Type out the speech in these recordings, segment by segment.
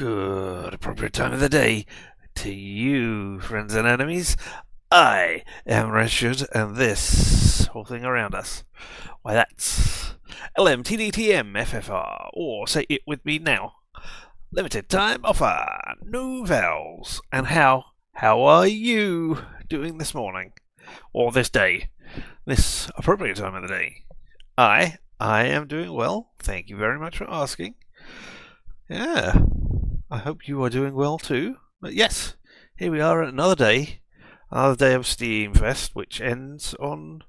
Good appropriate time of the day to you, friends and enemies. I am Richard, and this whole thing around us, why that's LMTDTM or say it with me now. Limited time offer, no vowels. And how are you doing this morning? Or this day? This appropriate time of the day? I am doing well. Thank you very much for asking. Yeah, I hope you are doing well too. But yes, here we are at another day of Steam Fest, which ends on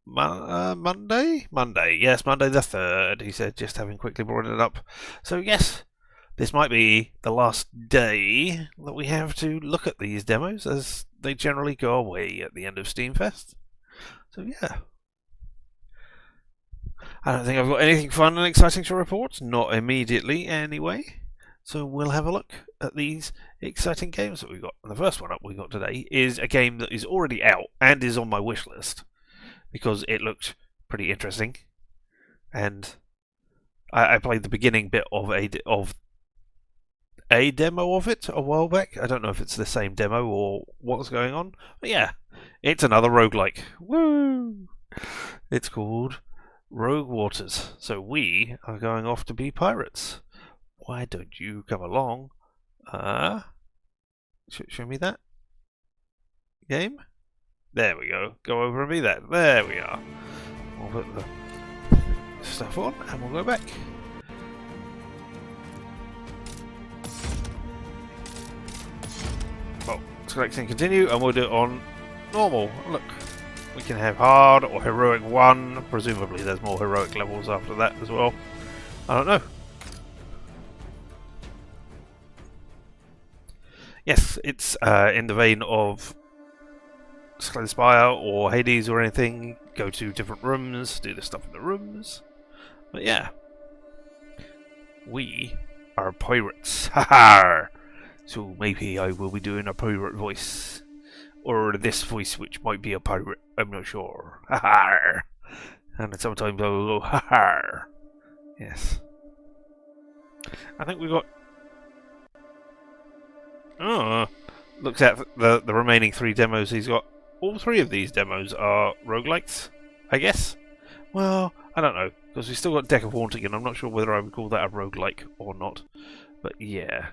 Monday? Monday, yes, Monday the 3rd, he said, just having quickly brought it up. So yes, this might be the last day that we have to look at these demos, as they generally go away at the end of Steam Fest. So yeah. I don't think I've got anything fun and exciting to report, not immediately anyway. So we'll have a look at these exciting games that we've got. And the first one up we got today is a game that is already out and is on my wish list because it looked pretty interesting. And I played the beginning bit of a demo of it a while back. I don't know if it's the same demo or what's going on. But yeah, it's another roguelike. Woo! It's called Rogue Waters. So we are going off to be pirates. Why don't you come along? Show me that game. There we go. Go over and be that. There we are. We'll put the stuff on and we'll go back. Well, select and continue, and we'll do it on normal. Look. We can have hard or heroic 1. Presumably there's more heroic levels after that as well. I don't know. Yes, it's in the vein of Slay Spire or Hades or anything. Go to different rooms, do the stuff in the rooms. But yeah. We are pirates. Haha! So maybe I will be doing a pirate voice. Or this voice, which might be a pirate, I'm not sure. Ha-ha! And sometimes I will go, ha-ha! Yes. I think we've got... Oh, looks at the remaining 3 demos he's got. All 3 of these demos are roguelikes, I guess? Well, I don't know, because we've still got Deck of Haunting, and I'm not sure whether I would call that a roguelike or not. But yeah,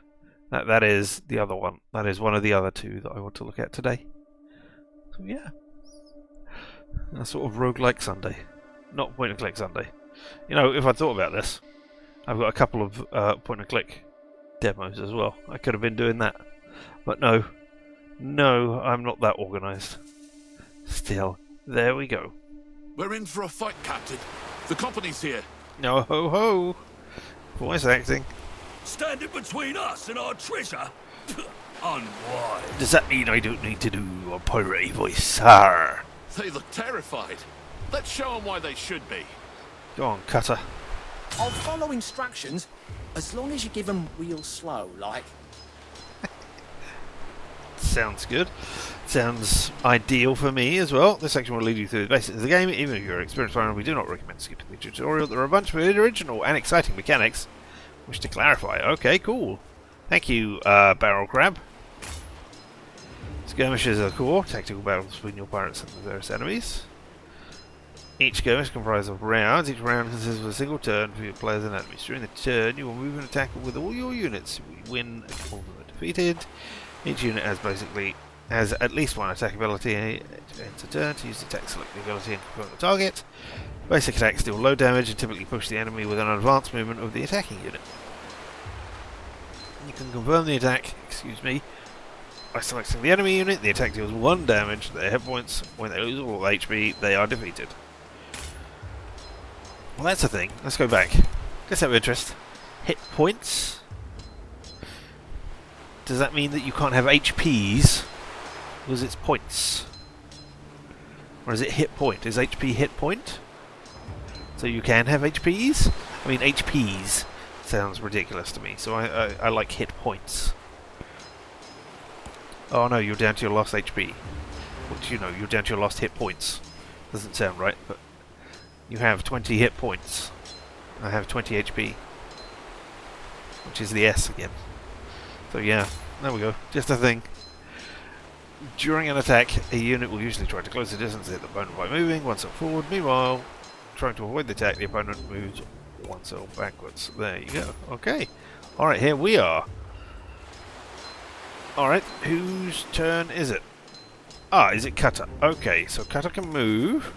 that is the other one. That is one of the other 2 that I want to look at today. So yeah, a sort of roguelike Sunday, not point and click Sunday. You know, if I thought about this, I've got a couple of point and click demos as well. I could have been doing that, but no, I'm not that organised. Still, there we go. We're in for a fight, Captain. The company's here. No ho ho, voice acting. Standing between us and our treasure. Unwise. Does that mean I don't need to do a pirate voice? Arr. They look terrified. Let's show them why they should be. Go on, Cutter. I'll follow instructions, as long as you give them real slow, like. Sounds good. Sounds ideal for me as well. This section will lead you through the basics of the game. Even if you're an experienced player, we do not recommend skipping the tutorial. There are a bunch of original and exciting mechanics. Wish to clarify. Okay, cool. Thank you, Barrel Crab. Skirmishes are core, tactical battles between your pirates and the various enemies. Each skirmish comprises of rounds. Each round consists of a single turn for your players and enemies. During the turn, you will move and attack with all your units. If you win, all of them are defeated. Each unit has at least one attack ability. Enter turn to use the attack select the ability and confirm the target. Basic attacks deal low damage and typically push the enemy with an advanced movement of the attacking unit. You can confirm the attack, by selecting the enemy unit. The attack deals 1 damage to their hit points. When they lose all HP, they are defeated. Well, that's a thing. Let's go back. Just out of interest. Hit points. Does that mean that you can't have HPs? Because it's points. Or is it hit point? Is HP hit point? So you can have HPs? I mean, HPs sounds ridiculous to me, so I like hit points. Oh no, you're down to your last HP. Which, you know, you're down to your last hit points. Doesn't sound right, but you have 20 hit points. I have 20 HP. which is the S again. So yeah, there we go. Just a thing. During an attack, a unit will usually try to close the distance to hit the opponent by moving one cell forward. Meanwhile, trying to avoid the attack, the opponent moves one cell backwards. There you go. Okay. Alright, here we are. Alright, whose turn is it? Ah, is it Cutter? Okay, so Cutter can move.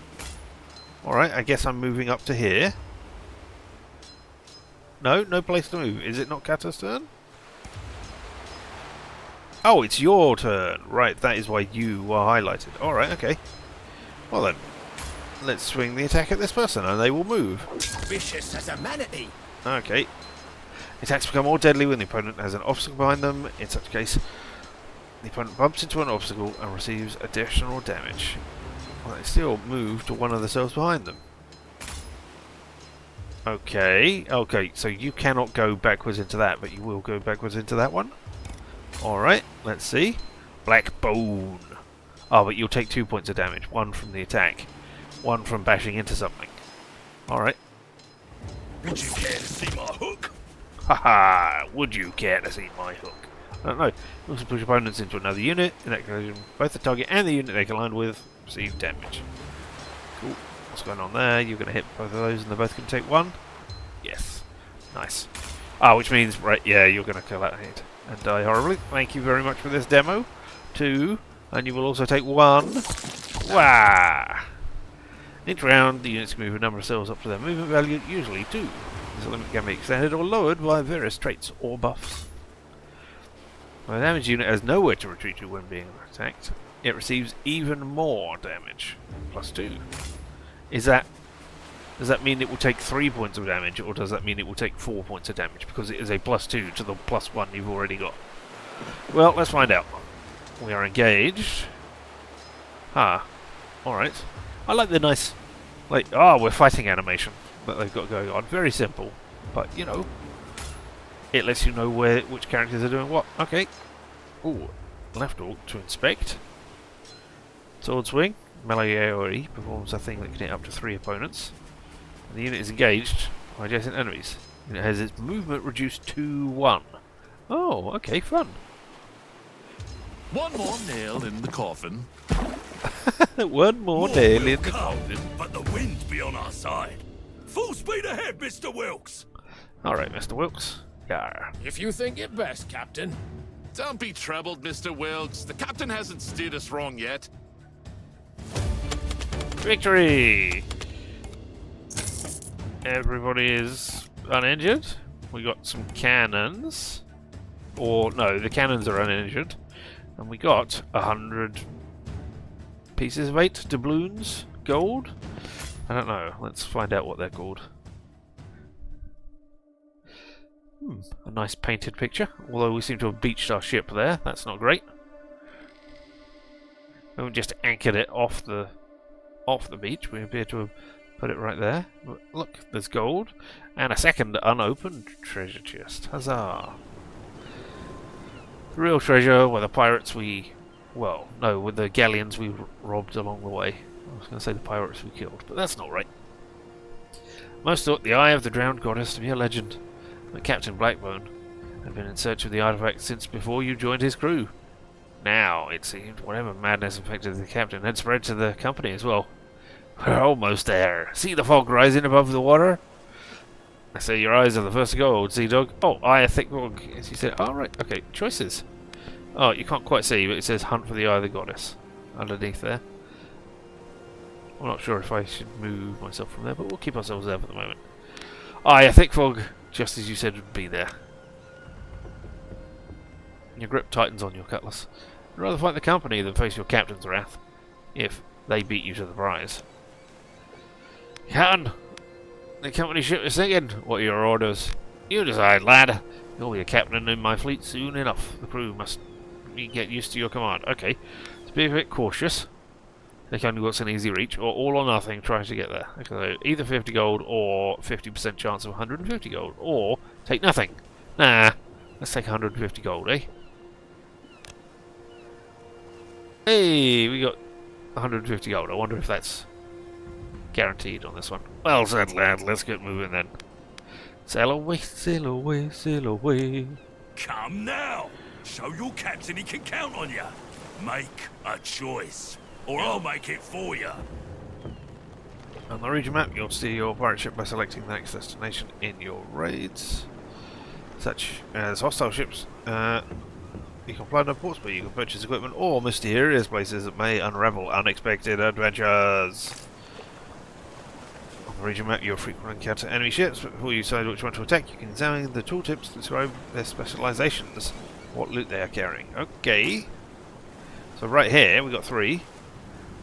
Alright, I guess I'm moving up to here. No, no place to move. Is it not Cutter's turn? Oh, it's your turn. Right, that is why you are highlighted. Alright, okay. Well then, let's swing the attack at this person and they will move. Vicious as a manatee. Okay. Attacks become more deadly when the opponent has an obstacle behind them. In such a case, the opponent bumps into an obstacle and receives additional damage. Well, they still move to one of the cells behind them. Okay, okay, so you cannot go backwards into that, but you will go backwards into that one. Alright, let's see. Black Bone. Oh, but you'll take 2 points of damage. One from the attack. One from bashing into something. Alright. Would you care to see my hook? Haha! Would you care to see my hook? I don't know. You also push opponents into another unit. In that occasion, both the target and the unit they collide with receive damage. Cool. What's going on there? You're going to hit both of those and they both can take one? Yes. Nice. Ah, which means, right, yeah, you're going to kill that hit and die horribly. Thank you very much for this demo. 2. And you will also take 1. Wah! Each round, the units can move a number of cells up to their movement value, usually 2. This limit can be extended or lowered by various traits or buffs. When a damaged unit has nowhere to retreat to when being attacked, it receives even more damage. +2. Does that mean it will take 3 points of damage, or does that mean it will take 4 points of damage? Because it is a +2 to the +1 you've already got. Well, let's find out. We are engaged. Ah, alright. I like the nice, like, we're fighting animation that they've got going on. Very simple, but, you know, it lets you know which characters are doing what. Okay. Ooh, left alt to inspect. Sword swing. Melee AoE performs a thing that can hit up to 3 opponents. The unit is engaged by adjacent enemies. It has its movement reduced to 1. Oh, okay, fun. One more nail in the coffin. One more War nail will in the come, coffin. but the wind be on our side. Full speed ahead, Mr. Wilkes. Alright, Mr. Wilkes. Yeah. If you think it best, Captain. Don't be troubled, Mr. Wilkes. The captain hasn't steered us wrong yet. Victory! Everybody is uninjured. We got some cannons. Or, no, the cannons are uninjured. And we got 100 pieces of 8 doubloons, gold. I don't know. Let's find out what they're called. A nice painted picture. Although we seem to have beached our ship there. That's not great. We haven't just anchored it off the beach. We appear to have put it right there. But look, there's gold. And a second unopened treasure chest. Huzzah! The real treasure were the pirates well, no, with the galleons we robbed along the way. I was going to say the pirates we killed, but that's not right. Most thought the Eye of the Drowned Goddess to be a legend, but Captain Blackbone had been in search of the artifact since before you joined his crew. Now, it seemed, whatever madness infected the captain had spread to the company as well. We're almost there. See the fog rising above the water? I say your eyes are the first to go, old sea dog. Oh, eye of thick fog, as you said. Oh, right, okay, choices. Oh, you can't quite see, but it says hunt for the Eye of the Goddess underneath there. I'm not sure if I should move myself from there, but we'll keep ourselves there for the moment. Eye of thick fog, just as you said would be there. Your grip tightens on your cutlass. I'd rather fight the company than face your captain's wrath, if they beat you to the prize. Captain! The company ship is sinking. What are your orders? You decide, lad. You'll be a captain in my fleet soon enough. The crew must get used to your command. Okay, let's be a bit cautious. They only got an easy reach, or all or nothing trying to get there. Okay, so either 50 gold or 50% chance of 150 gold, or take nothing. Nah, let's take 150 gold, eh? Hey, we got 150 gold. I wonder if that's guaranteed on this one. Well said, lad. Let's get moving then. Sail away, sail away, sail away. Come now. Show your captain he can count on you. Make a choice, or I'll make it for you. On the region map, you'll steer your pirate ship by selecting the next destination in your raids, such as hostile ships. You can fly no ports, but you can purchase equipment or mysterious places that may unravel unexpected adventures. On the region map, you'll frequently encounter enemy ships, but before you decide which one to attack, you can examine the tooltips to describe their specializations, what loot they are carrying. Okay. So right here, we've got 3.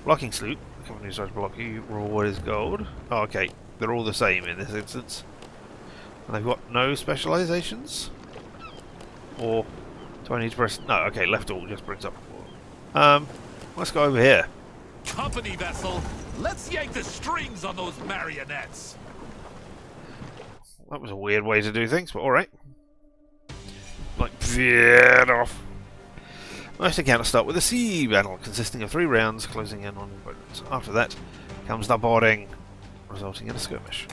Blocking sloop. The company who starts to block you, reward is gold. Oh, okay. They're all the same in this instance. And they've got no specializations? Or do I need to press... No, okay, left all just brings up... let's go over here. Company vessel, let's yank the strings on those marionettes. That was a weird way to do things, but alright. Like, veered off. Most encounters start with a sea battle, consisting of 3 rounds, closing in on opponents. After that comes the boarding, resulting in a skirmish.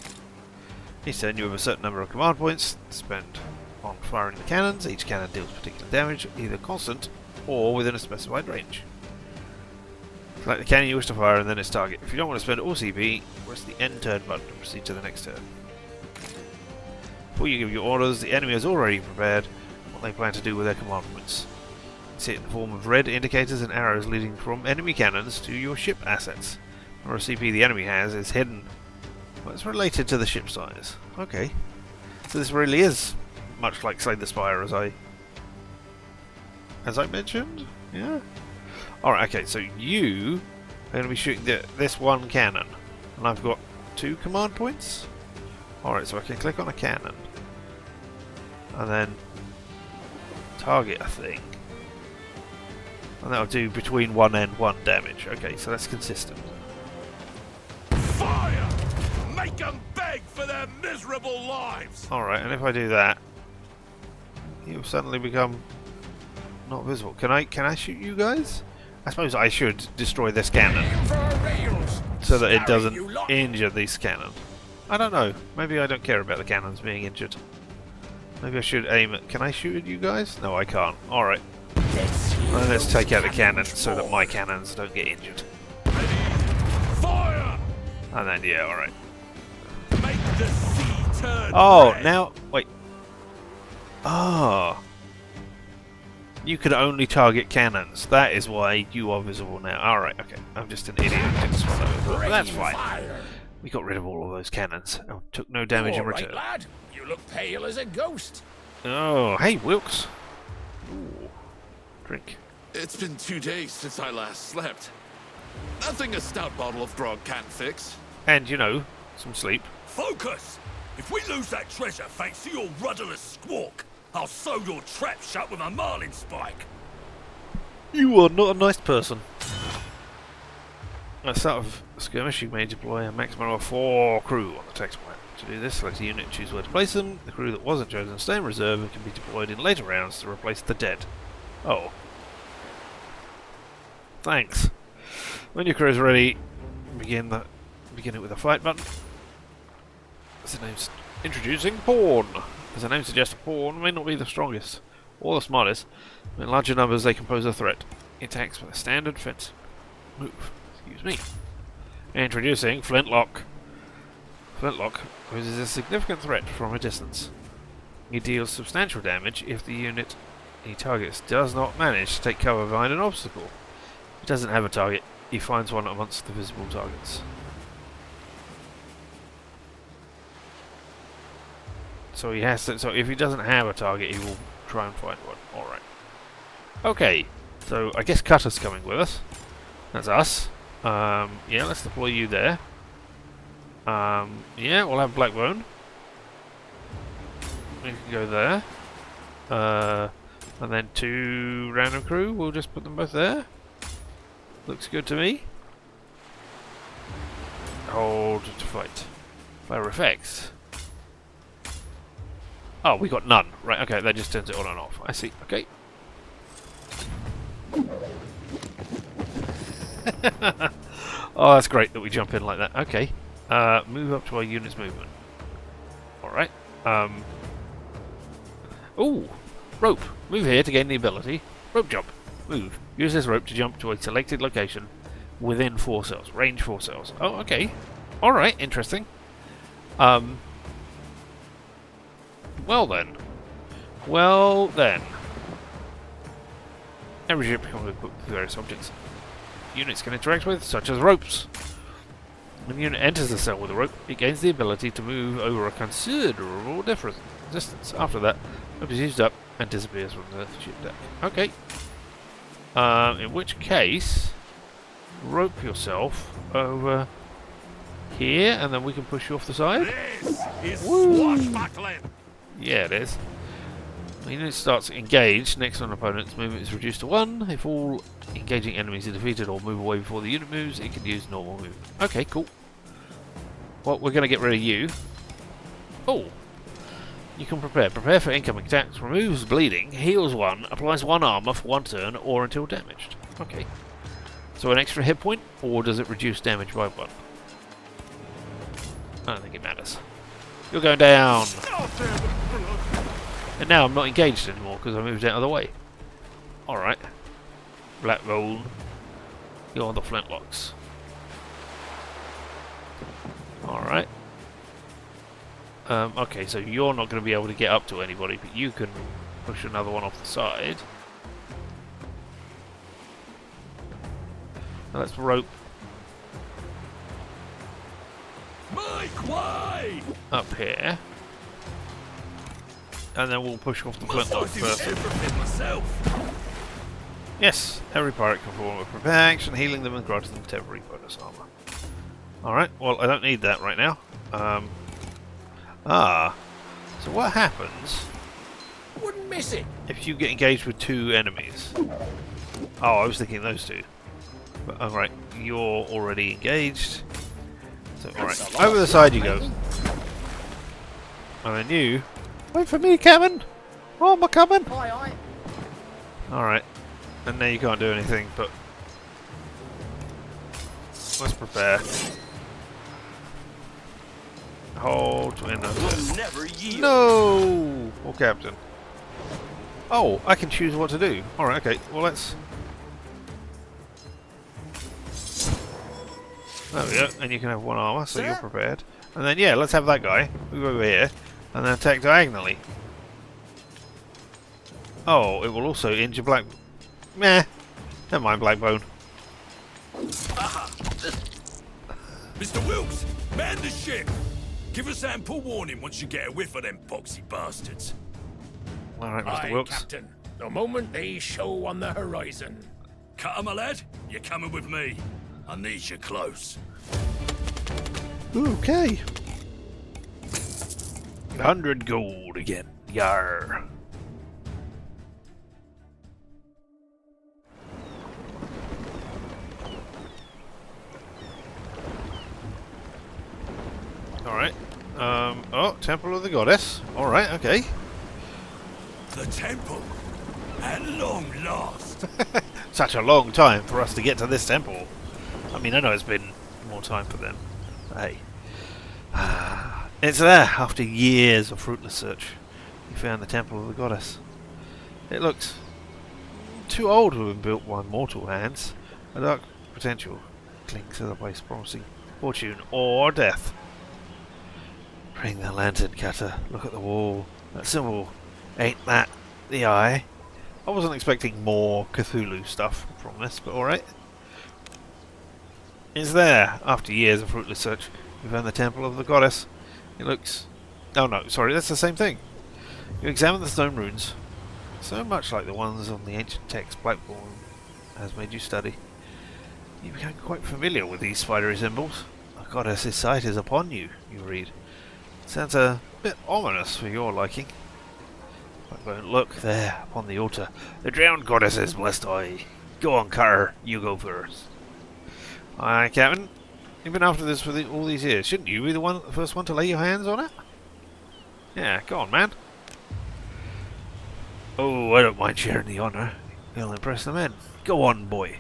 Each turn you have a certain number of command points to spend on firing the cannons. Each cannon deals particular damage, either constant or within a specified range. Select the cannon you wish to fire and then its target. If you don't want to spend all CP, press the end turn button to proceed to the next turn. Before you give your orders, the enemy has already prepared what they plan to do with their command points. See it in the form of red indicators and arrows leading from enemy cannons to your ship assets. The number of CP the enemy has is hidden. Well, it's related to the ship size. Okay. So this really is much like Slay the Spire as I mentioned? Yeah? Alright, okay, so you are going to be shooting this one cannon. And I've got 2 command points? Alright, so I can click on a cannon. And then target a thing. And that'll do between 1 and 1 damage. Okay, so that's consistent. Fire! Make them beg for their miserable lives! Alright, and if I do that, you suddenly become not visible. Can I shoot you guys? I suppose I should destroy this cannon so that it doesn't injure this cannon. I don't know. Maybe I don't care about the cannons being injured. Maybe I should aim at... Can I shoot at you guys? No, I can't. Alright. Well, let's take out the cannon so that my cannons don't get injured. Fire! And then, yeah, alright. Make the sea turn Oh, red. now... Wait. Ah. You can only target cannons. That is why you are visible now. Alright, okay. I'm just an idiot who didn't swallow it. But that's fine. Fire. We got rid of all of those cannons. And took no damage in All right, return. lad. You look pale as a ghost. Oh, hey, Wilkes. Ooh. Drink. It's been 2 days since I last slept. Nothing a stout bottle of grog can't fix. And, you know, some sleep. Focus! If we lose that treasure thanks to your rudderless squawk, I'll sew your trap shut with a marlin spike. You are not a nice person. At the start of the skirmish, you may deploy a maximum of 4 crew on the text map. To do this, select a unit and choose where to place them. The crew that wasn't chosen stay in reserve and can be deployed in later rounds to replace the dead. Oh. Thanks. When your crew is ready, begin it with a fight button. As the name's introducing Pawn. As the name suggests, Pawn may not be the strongest or the smartest, but in larger numbers they compose a threat. It attacks with a standard defense move. Excuse me. Introducing Flintlock. Flintlock poses a significant threat from a distance. He deals substantial damage if the unit he targets does not manage to take cover behind an obstacle. If he doesn't have a target, he finds one amongst the visible targets. So he has to. So if he doesn't have a target, he will try and find one. All right. Okay. So I guess Cutter's coming with us. That's us. Yeah, let's deploy you there. Yeah, we'll have Blackbone. We can go there. And then 2 random crew. We'll just put them both there. Looks good to me. Hold to fight. Fire effects. Oh, we got none. Right, okay, that just turns it on and off. I see. Okay. Oh, that's great that we jump in like that. Okay. Move up to our unit's movement. Alright. Ooh! Rope. Move here to gain the ability. Rope jump. Move. Use this rope to jump to a selected location within 4 cells. Range 4 cells. Oh, okay. Alright, interesting. Well then. Well then. Every ship becomes equipped with various objects units can interact with, such as ropes. When the unit enters the cell with a rope, it gains the ability to move over a considerable distance. After that, rope is used up and disappears from the ship deck. Okay. In which case, rope yourself over here, and then we can push you off the side. This is swashbuckling. Yeah, it is. When the unit starts engaged next to an opponent's movement is reduced to 1. If all engaging enemies are defeated or move away before the unit moves, it can use normal movement. Okay, cool. Well, we're going to get rid of you. Oh! You can prepare. Prepare for incoming attacks. Removes bleeding. Heals 1. Applies 1 armor for 1 turn or until damaged. Okay. So an extra hit point, or does it reduce damage by 1? I don't think it matters. You're going down! And now I'm not engaged anymore because I moved out of the way. Alright. Black Roll. You're on the flintlocks. Alright. Okay, so you're not going to be able to get up to anybody, but you can push another one off the side. Now let's rope Mike, why? up here. And then we'll push off the flintlock first. Myself. Yes, every pirate can perform a prepare action, healing them and granting them temporary bonus armor. Alright, well I don't need that right now. So what happens Wouldn't miss it. if you get engaged with 2 enemies? Oh, I was thinking those 2. But alright, you're already engaged. So alright, over the side you go. And then you... Wait for me, Captain! Oh, am I coming? Aye, aye. Alright. And now you can't do anything, but... Let's prepare. Hold to end We'll never yield. No! Or Captain. Oh, I can choose what to do. Alright, okay. Well, let's... There we go. And you can have 1 armor, so you're prepared. And then, yeah, let's have that guy. Move over here. And then attack diagonally. Oh, it will also injure Black... Meh. Never mind, Blackbone. Mr. Wilkes, man the ship. Give us ample warning once you get a whiff of them boxy bastards. Alright, Mr. Aye, Wilkes. Captain. The moment they show on the horizon. Cutter, my lad, you're coming with me. I need you close. Okay. 100 gold again. Yar. Alright. Oh, Temple of the Goddess. Alright, okay. The temple. At long last. Such a long time for us to get to this temple. I mean, I know it's been more time for them. Hey. It's there, after years of fruitless search. You found the Temple of the Goddess. It looks too old to have been built by mortal hands. A dark potential clings to the place, promising fortune or death. Bring the lantern, Cutter. Look at the wall. That symbol. Ain't that the eye? I wasn't expecting more Cthulhu stuff from this, but alright. It's there. After years of fruitless search, we found the Temple of the Goddess. It looks... Oh no, sorry, that's the same thing. You examine the stone runes, so much like the ones on the ancient text Blackbourne has made you study. You become quite familiar with these spidery symbols. The goddess's sight is upon you, you read. Sounds a bit ominous for your liking. But look there, upon the altar. The drowned goddess's blessed eye. Go on, Carter, you go first. Aye, Captain. You've been after this for all these years. Shouldn't you be the first one to lay your hands on it? Yeah, go on, man. Oh, I don't mind sharing the honour. It'll impress the men. Go on, boy.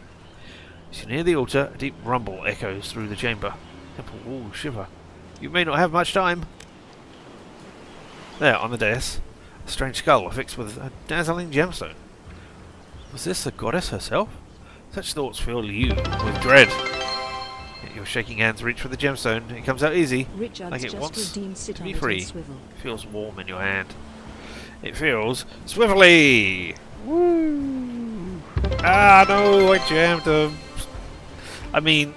As you near the altar, a deep rumble echoes through the chamber. Temple walls shiver. You may not have much time. There, on the dais, a strange skull affixed with a dazzling gemstone. Was this the goddess herself? Such thoughts fill you with dread. Yet your shaking hands reach for the gemstone. It comes out easy, Richard's like it just wants redeemed to be free. Swivel. It feels warm in your hand. It feels swivelly! Woo! Ah, no, I jammed them. I mean,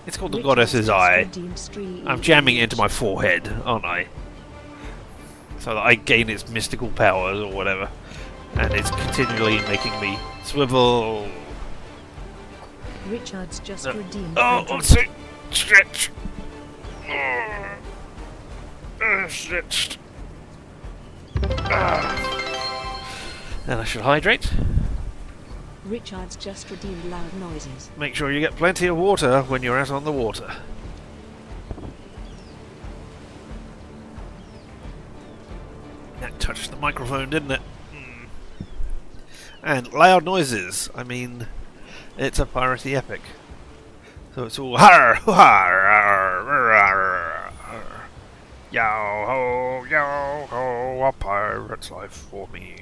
it's called the goddess's eye. I'm jamming it into my forehead, aren't I? So that I gain its mystical powers or whatever. And it's continually making me swivel. Richard's just redeemed. Oh, let's see. Stretch. Stretched. Then I should hydrate. Richard's just redeemed loud noises. Make sure you get plenty of water when you're out on the water. That touched the microphone, didn't it? And loud noises. I mean, it's a piratey epic. So it's all har har har, yo ho, a pirate's life for me.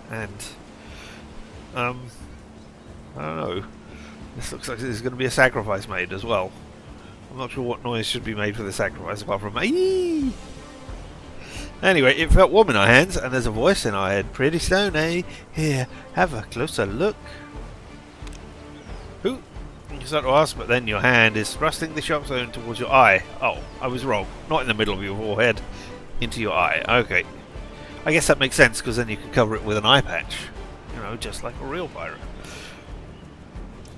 And I don't know. This looks like there's going to be a sacrifice made as well. I'm not sure what noise should be made for the sacrifice apart from Eee! Anyway, it felt warm in our hands, and there's a voice in our head. Pretty stone, eh? Here, have a closer look. Who? You start to ask, but then your hand is thrusting the sharp stone towards your eye. Oh, I was wrong. Not in the middle of your forehead. Into your eye. Okay. I guess that makes sense, because then you can cover it with an eye patch. You know, just like a real pirate.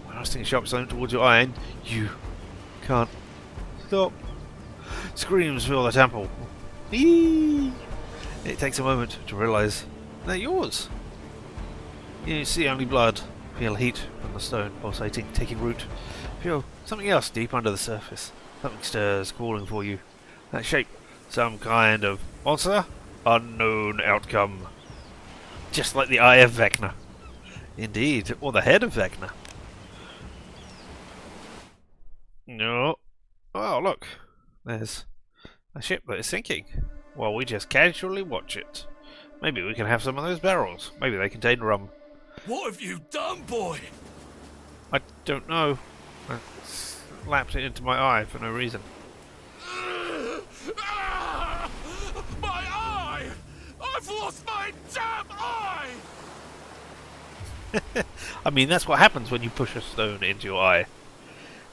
Thrusting a sharp stone towards your eye, and you can't stop. Screams fill the temple. Eee! It takes a moment to realise they're yours. You see only blood. Feel heat from the stone pulsating, taking root. Feel something else deep under the surface. Something stirs, calling for you. That shape. Some kind of monster? Unknown outcome. Just like the eye of Vecna. Indeed, or the head of Vecna. No. Oh, look. There's a ship that is sinking. Well, we just casually watch it. Maybe we can have some of those barrels. Maybe they contain rum. What have you done, boy? I don't know. I slapped it into my eye for no reason. Ah! My eye! I've lost my damn eye! I mean, that's what happens when you push a stone into your eye.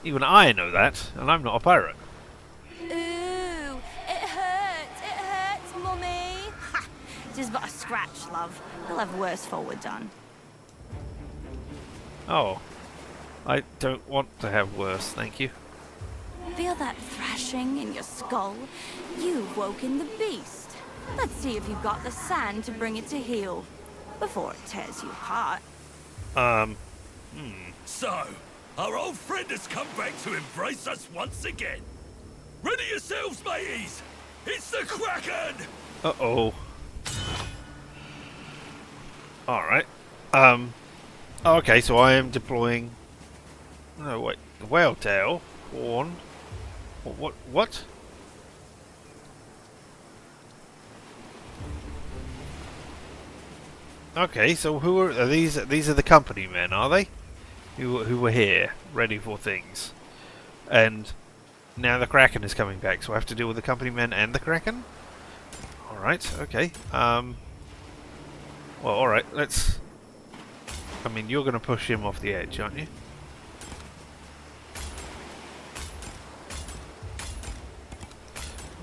Even I know that, and I'm not a pirate. Ooh, it hurts, Mummy. Ha! Just but a scratch, love. You'll have worse forward done. Oh. I don't want to have worse, thank you. Feel that thrashing in your skull? You've woken the beast. Let's see if you've got the sand to bring it to heel before it tears you apart. So, our old friend has come back to embrace us once again. Ready yourselves, mateys! It's the Kraken! Uh-oh. Alright. Oh, okay, so I am deploying... No, wait. The whale tail. Horn. What? Okay, so who are these? These are the company men, are they? Who were here, ready for things, and now the Kraken is coming back, so I have to deal with the company men and the Kraken. All right, okay. Well, all right. Let's. I mean, you're going to push him off the edge, aren't you?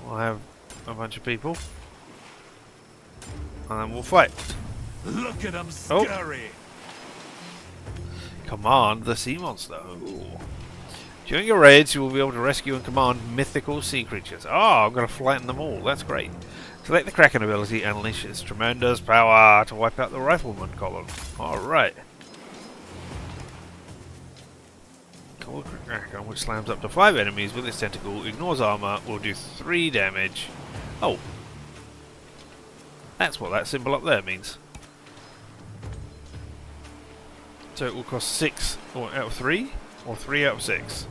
We'll have a bunch of people, and then we'll fight. Look at them scurry! Command the sea monster. Ooh. During your raids, you will be able to rescue and command mythical sea creatures. Oh, I'm going to flatten them all. That's great. Select the Kraken ability and unleash its tremendous power to wipe out the rifleman column. Alright. Call Kraken, which slams up to 5 enemies with its tentacle, ignores armor, will do 3 damage. Oh. That's what that symbol up there means. So it will cost 6 out of 3, or 3 out of 6.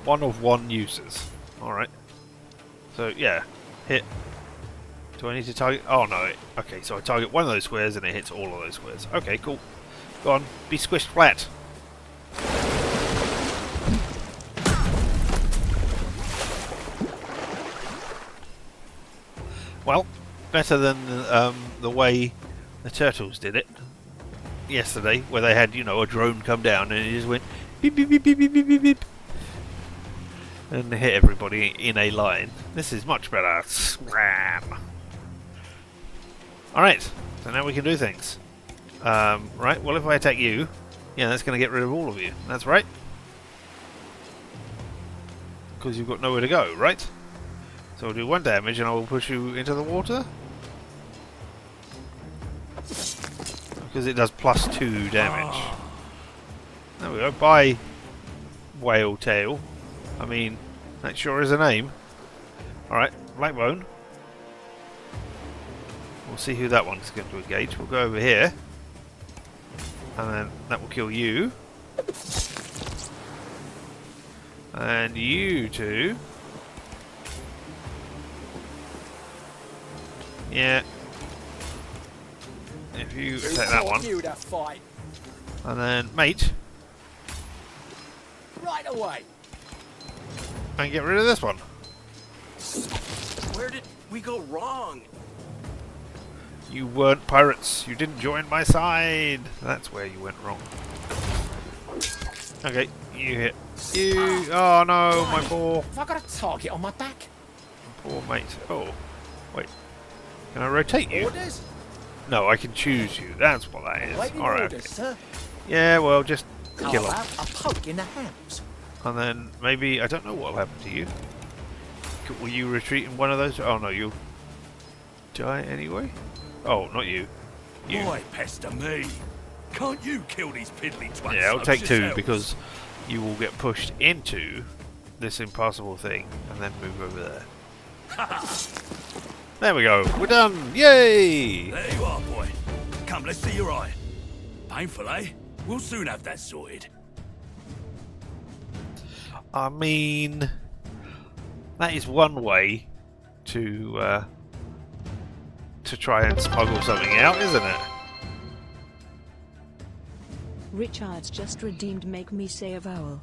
1 of 1 uses. Alright. So yeah, hit, Do I need to target? Oh no. Okay, so I target one of those squares and it hits all of those squares. Okay, cool. Go on, be squished flat. Well, better than the way the turtles did it yesterday, where they had, you know, a drone come down and it just went beep beep beep beep beep beep beep beep and hit everybody in a line. This is much better. Scram. Alright, so now we can do things. Right, well if I attack you, yeah, that's going to get rid of all of you. That's right. Because you've got nowhere to go, right? So I'll do 1 damage and I will push you into the water. Because it does +2 damage. There we go. Bye, whale tail. I mean, that sure is a name. Alright, Blackbone. We'll see who that one's going to engage. We'll go over here. And then that will kill you. And you two. Yeah. If you attack that one. You to fight And then mate. right away. And get rid of this one. Where did we go wrong? You weren't pirates. You didn't join my side. That's where you went wrong. Okay, you hit. You. Oh no, my poor Have I got a target on my back? mate. Oh, wait. Can I rotate you? Orders? No, I can choose you. That's what that is. Waiting All right. orders, sir. Yeah, well, just How kill him. about a poke in the hams? And then maybe I don't know what'll happen to you. Will you retreat in one of those? Oh no, you'll die anyway. Oh, not you. You. Why pester me? Can't you kill these piddly twats? Yeah, I'll take 2 yourselves? because you will get pushed into this impassable thing and then move over there. There we go. We're done. Yay! There you are, boy. Come, let's see your eye. Painful, eh? We'll soon have that sorted. I mean, that is one way to try and smuggle something out, isn't it? Richard's just redeemed Make Me Say a Vowel.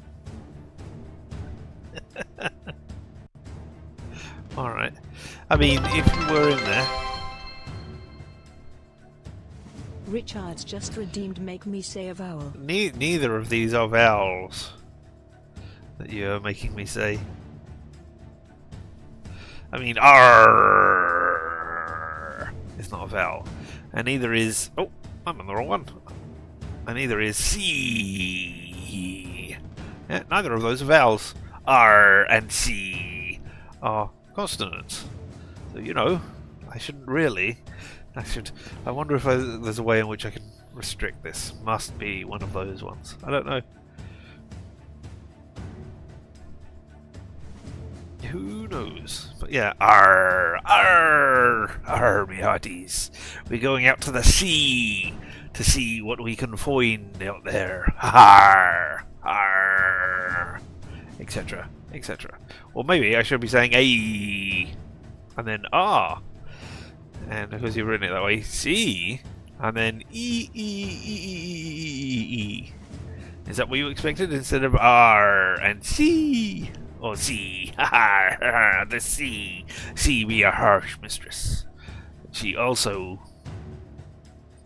Alright. I mean, if you were in there... Richard's just redeemed Make Me Say a Vowel. Neither of these are vowels that you're making me say. I mean, R. It's not a vowel. And neither is... Oh, I'm on the wrong one. And neither is C. Yeah, neither of those are vowels. R and C are consonants. So, you know, I shouldn't really... I wonder if there's a way in which I can restrict this. Must be one of those ones. I don't know. Who knows? But yeah, me hearties. We're going out to the sea to see what we can find out there. Etc. Etc. Or maybe I should be saying A and then R. And because you've written it that way, C and then E. Is that what you expected instead of R and C? Or C. The sea. Sea be a harsh mistress. She also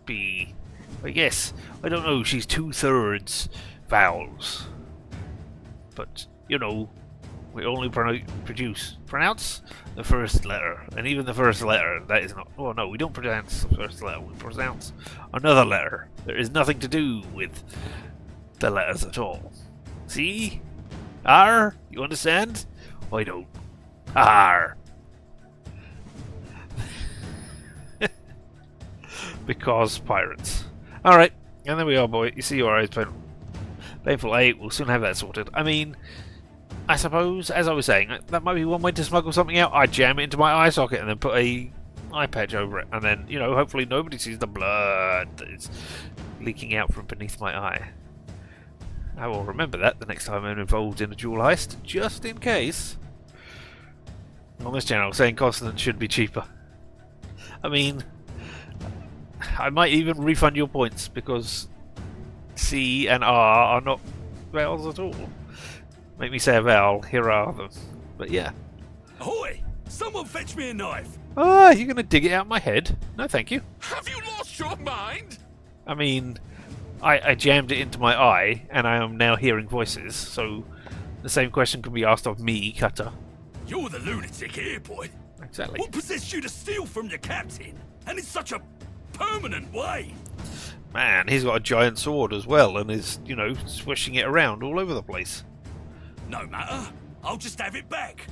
be, I guess, I don't know, she's 2/3 vowels. But, you know, we only pronounce the first letter. And even the first letter, that is not, oh no, we don't pronounce the first letter, we pronounce another letter. There is nothing to do with the letters at all. See? R? You understand? I don't. R. Because pirates. Alright, and there we are, boy. You see your eyes painful 8. We'll soon have that sorted. I mean, I suppose, as I was saying, that might be one way to smuggle something out. I jam it into my eye socket and then put a eye patch over it. And then, you know, hopefully nobody sees the blood that is leaking out from beneath my eye. I will remember that the next time I'm involved in a jewel heist, just in case. On this channel, saying consonants should be cheaper. I mean, I might even refund your points because C and R are not vowels at all. Make me say a vowel, here are them. But yeah. Ahoy! Someone fetch me a knife! Ah, you're going to dig it out my head? No, thank you. Have you lost your mind? I mean, I jammed it into my eye, and I am now hearing voices, so the same question can be asked of me, Cutter. You're the lunatic here, boy. Exactly. What possessed you to steal from your captain? And in such a permanent way? Man, he's got a giant sword as well, and is, swishing it around all over the place. No matter. I'll just have it back.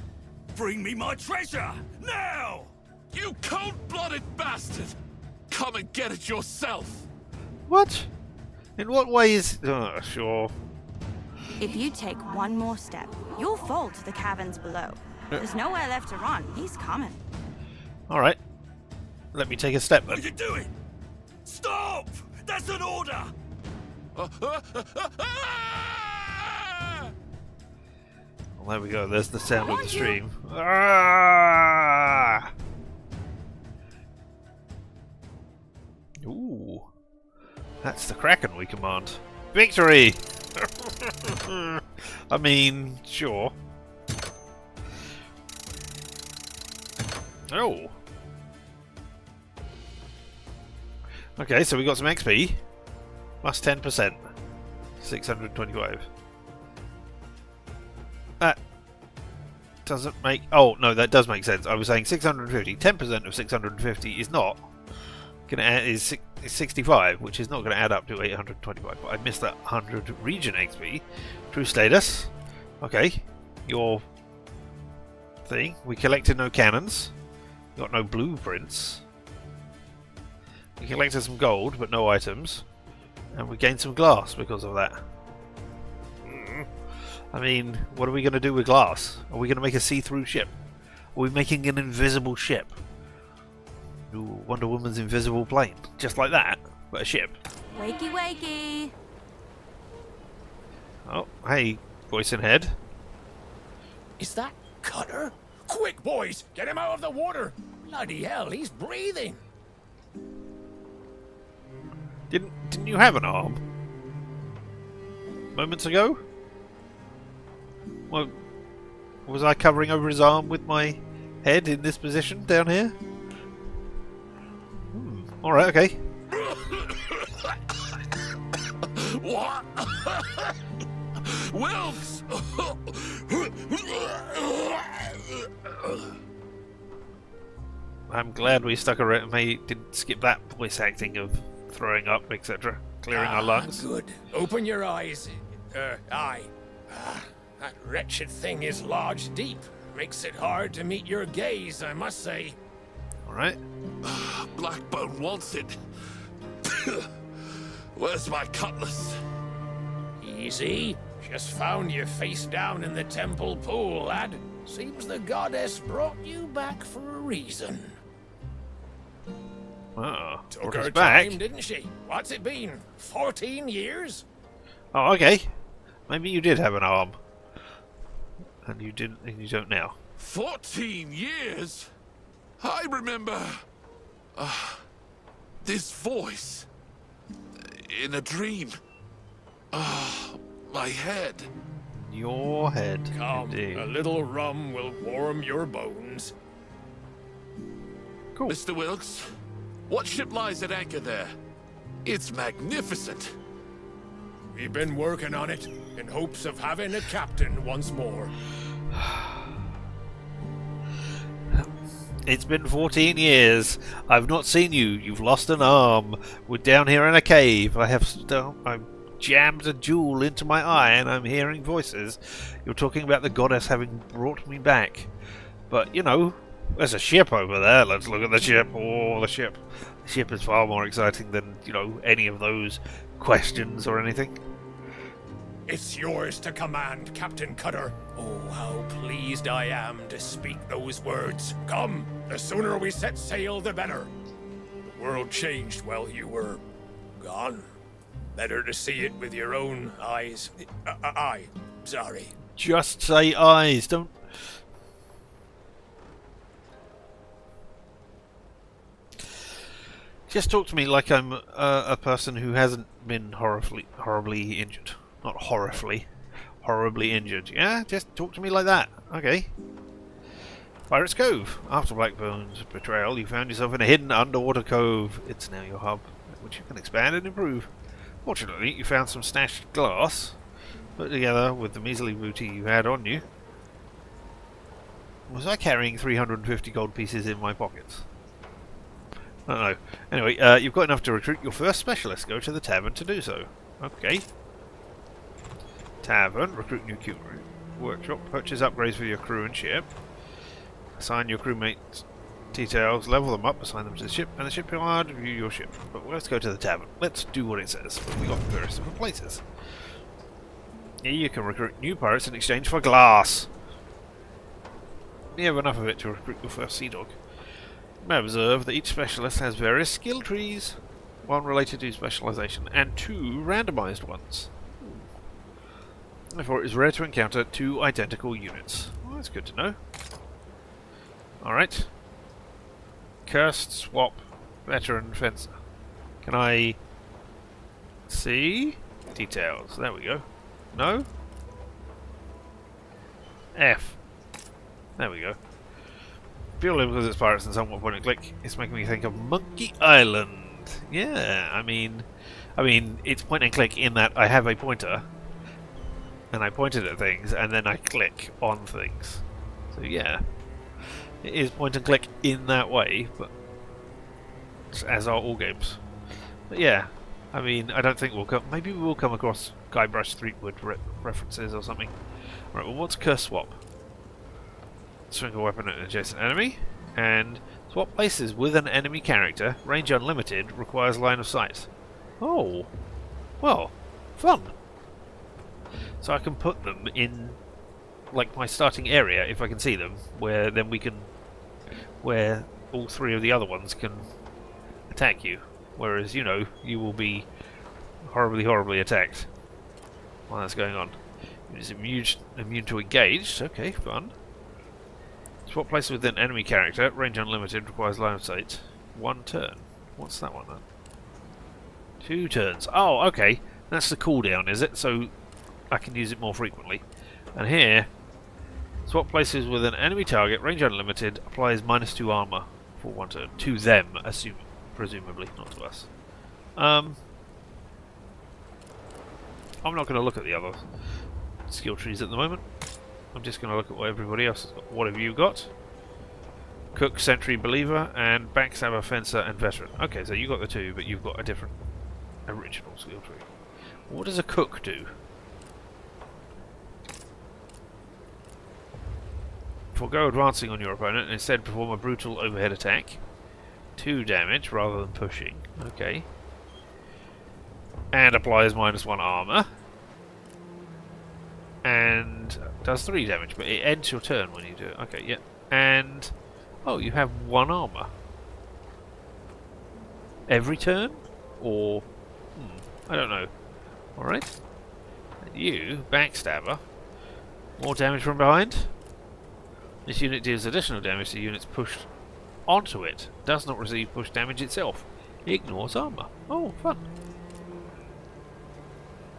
Bring me my treasure, now! You cold-blooded bastard! Come and get it yourself! What? In what way is... sure. If you take one more step, you'll fall to the caverns below. There's nowhere left to run. He's coming. Alright. Let me take a step What then. are you doing? Stop! That's an order! Well, there we go. There's the sound of the stream. Ah! Ooh. That's the Kraken we command. Victory! I mean, sure. Oh. Okay, so we got some XP. Plus 10%. 625. That doesn't make... Oh, no, that does make sense. I was saying 650. 10% of 650 is not going to add... is 65, which is not going to add up to 825. But I missed that 100 region XP. True status. Okay. Your thing. We collected no cannons. Got no blueprints. We collected some gold, but no items. And we gained some glass because of that. I mean, what are we going to do with glass? Are we going to make a see-through ship? Are we making an invisible ship? Ooh, Wonder Woman's invisible plane. Just like that, but a ship. Wakey, wakey. Oh, hey, voice in head. Is that Cutter? Quick, boys! Get him out of the water! Bloody hell, he's breathing! Didn't you have an arm? Moments ago? Well, was I covering over his arm with my head in this position down here? Alright, okay. What? Wilkes! I'm glad we stuck around. Didn't skip that voice acting of throwing up, etc. Clearing our lungs. Good. Open your eyes. Eye. That wretched thing is lodged deep. Makes it hard to meet your gaze, I must say. Alright. Blackbone wants it. Where's my cutlass? Easy. Just found you face down in the temple pool, lad. Seems the goddess brought you back for a reason. Oh, Took brought her us back. time, didn't she? What's it been? 14 years? Oh, okay. Maybe you did have an arm. And you didn't, and you don't now. 14 years? I remember... this voice. In a dream. My head. Your head, Come, indeed. a little rum will warm your bones. Cool. Mr. Wilkes, what ship lies at anchor there? It's magnificent. We've been working on it in hopes of having a captain once more. It's been 14 years. I've not seen you. You've lost an arm. We're down here in a cave. I've jammed a jewel into my eye and I'm hearing voices. You're talking about the goddess having brought me back. But, there's a ship over there. Let's look at the ship. Oh, the ship. The ship is far more exciting than, any of those questions or anything. It's yours to command, Captain Cutter. Oh, how pleased I am to speak those words. Come, the sooner we set sail, the better. The world changed while you were gone. Better to see it with your own eyes. Sorry. Just say eyes. Don't... Just talk to me like I'm a person who hasn't been horribly injured. Not horribly injured. Yeah, just talk to me like that. Okay. Pirates Cove. After Blackbone's betrayal, you found yourself in a hidden underwater cove. It's now your hub, which you can expand and improve. Fortunately, you found some stashed glass, put together with the measly booty you had on you. Was I carrying 350 gold pieces in my pockets? I don't know. Anyway, you've got enough to recruit your first specialist. Go to the tavern to do so. Okay. Tavern, recruit new crew. Workshop, purchase upgrades for your crew and ship. Assign your crewmates details, level them up, assign them to the ship, and the shipyard, review your ship. But let's go to the tavern. Let's do what it says. We got various different places. Here you can recruit new pirates in exchange for glass. You have enough of it to recruit your first sea dog. You may observe that each specialist has various skill trees, one related to specialization, and 2 randomized ones. Therefore, it is rare to encounter 2 identical units. Well, that's good to know. Alright. Cursed, swap, veteran, fencer. Can I see? Details. There we go. No? F. There we go. Purely because it's pirates and somewhat point and click, it's making me think of Monkey Island. Yeah, I mean, it's point and click in that I have a pointer, and I pointed at things, and then I click on things. So yeah, it is point and click in that way, but as are all games. But yeah, I mean, I don't think we'll come. Maybe we will come across Guybrush Threepwood references or something. Right, well, what's curse swap? Swing a weapon at an adjacent enemy, and swap places with an enemy character. Range unlimited, requires line of sight. Oh, well, fun. So I can put them in, like, my starting area if I can see them, where then we can, where all 3 of the other ones can attack you. Whereas, you know, you will be horribly attacked while that's going on. It is immune to engaged. Okay, fun. Swap places with an enemy character. Range unlimited. Requires line of sight. 1 turn. What's that one then? 2 turns. Oh, okay. That's the cooldown, is it? So I can use it more frequently. And here, swap places with an enemy target. Range unlimited. Applies -2 armor for 1 turn. To them, presumably, not to us. I'm not going to look at the other skill trees at the moment. I'm just going to look at what everybody else has got. What have you got? Cook, Sentry, Believer, and Backstabber, Fencer, and Veteran. Okay, so you got the 2, but you've got a different original skill tree. What does a Cook do? Forgo advancing on your opponent and instead perform a brutal overhead attack. 2 damage rather than pushing. Okay. And applies -1 armor. And does 3 damage, but it ends your turn when you do it. Okay, yeah. And oh, you have 1 armor every turn, or I don't know. All right. And you, Backstabber, more damage from behind. This unit deals additional damage to units pushed onto it. Does not receive push damage itself. Ignores armor. Oh, fun.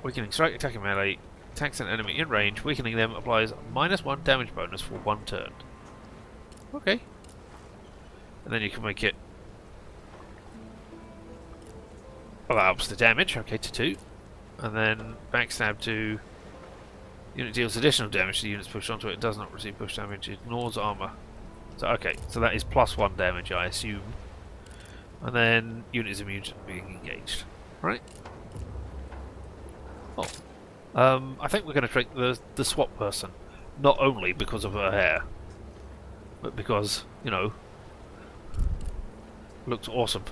Weakening strike, attacking melee. Attacks an enemy in range, weakening them, applies -1 damage bonus for 1 turn. Okay. And then you can make it... well, that ups the damage, okay, to 2. And then backstab to... unit deals additional damage to units pushed onto it, does not receive push damage, ignores armor. So, okay, so that is +1 damage, I assume. And then unit is immune to being engaged. Right? Oh. I think we're going to take the swap person, not only because of her hair, but because, you know, looks awesome.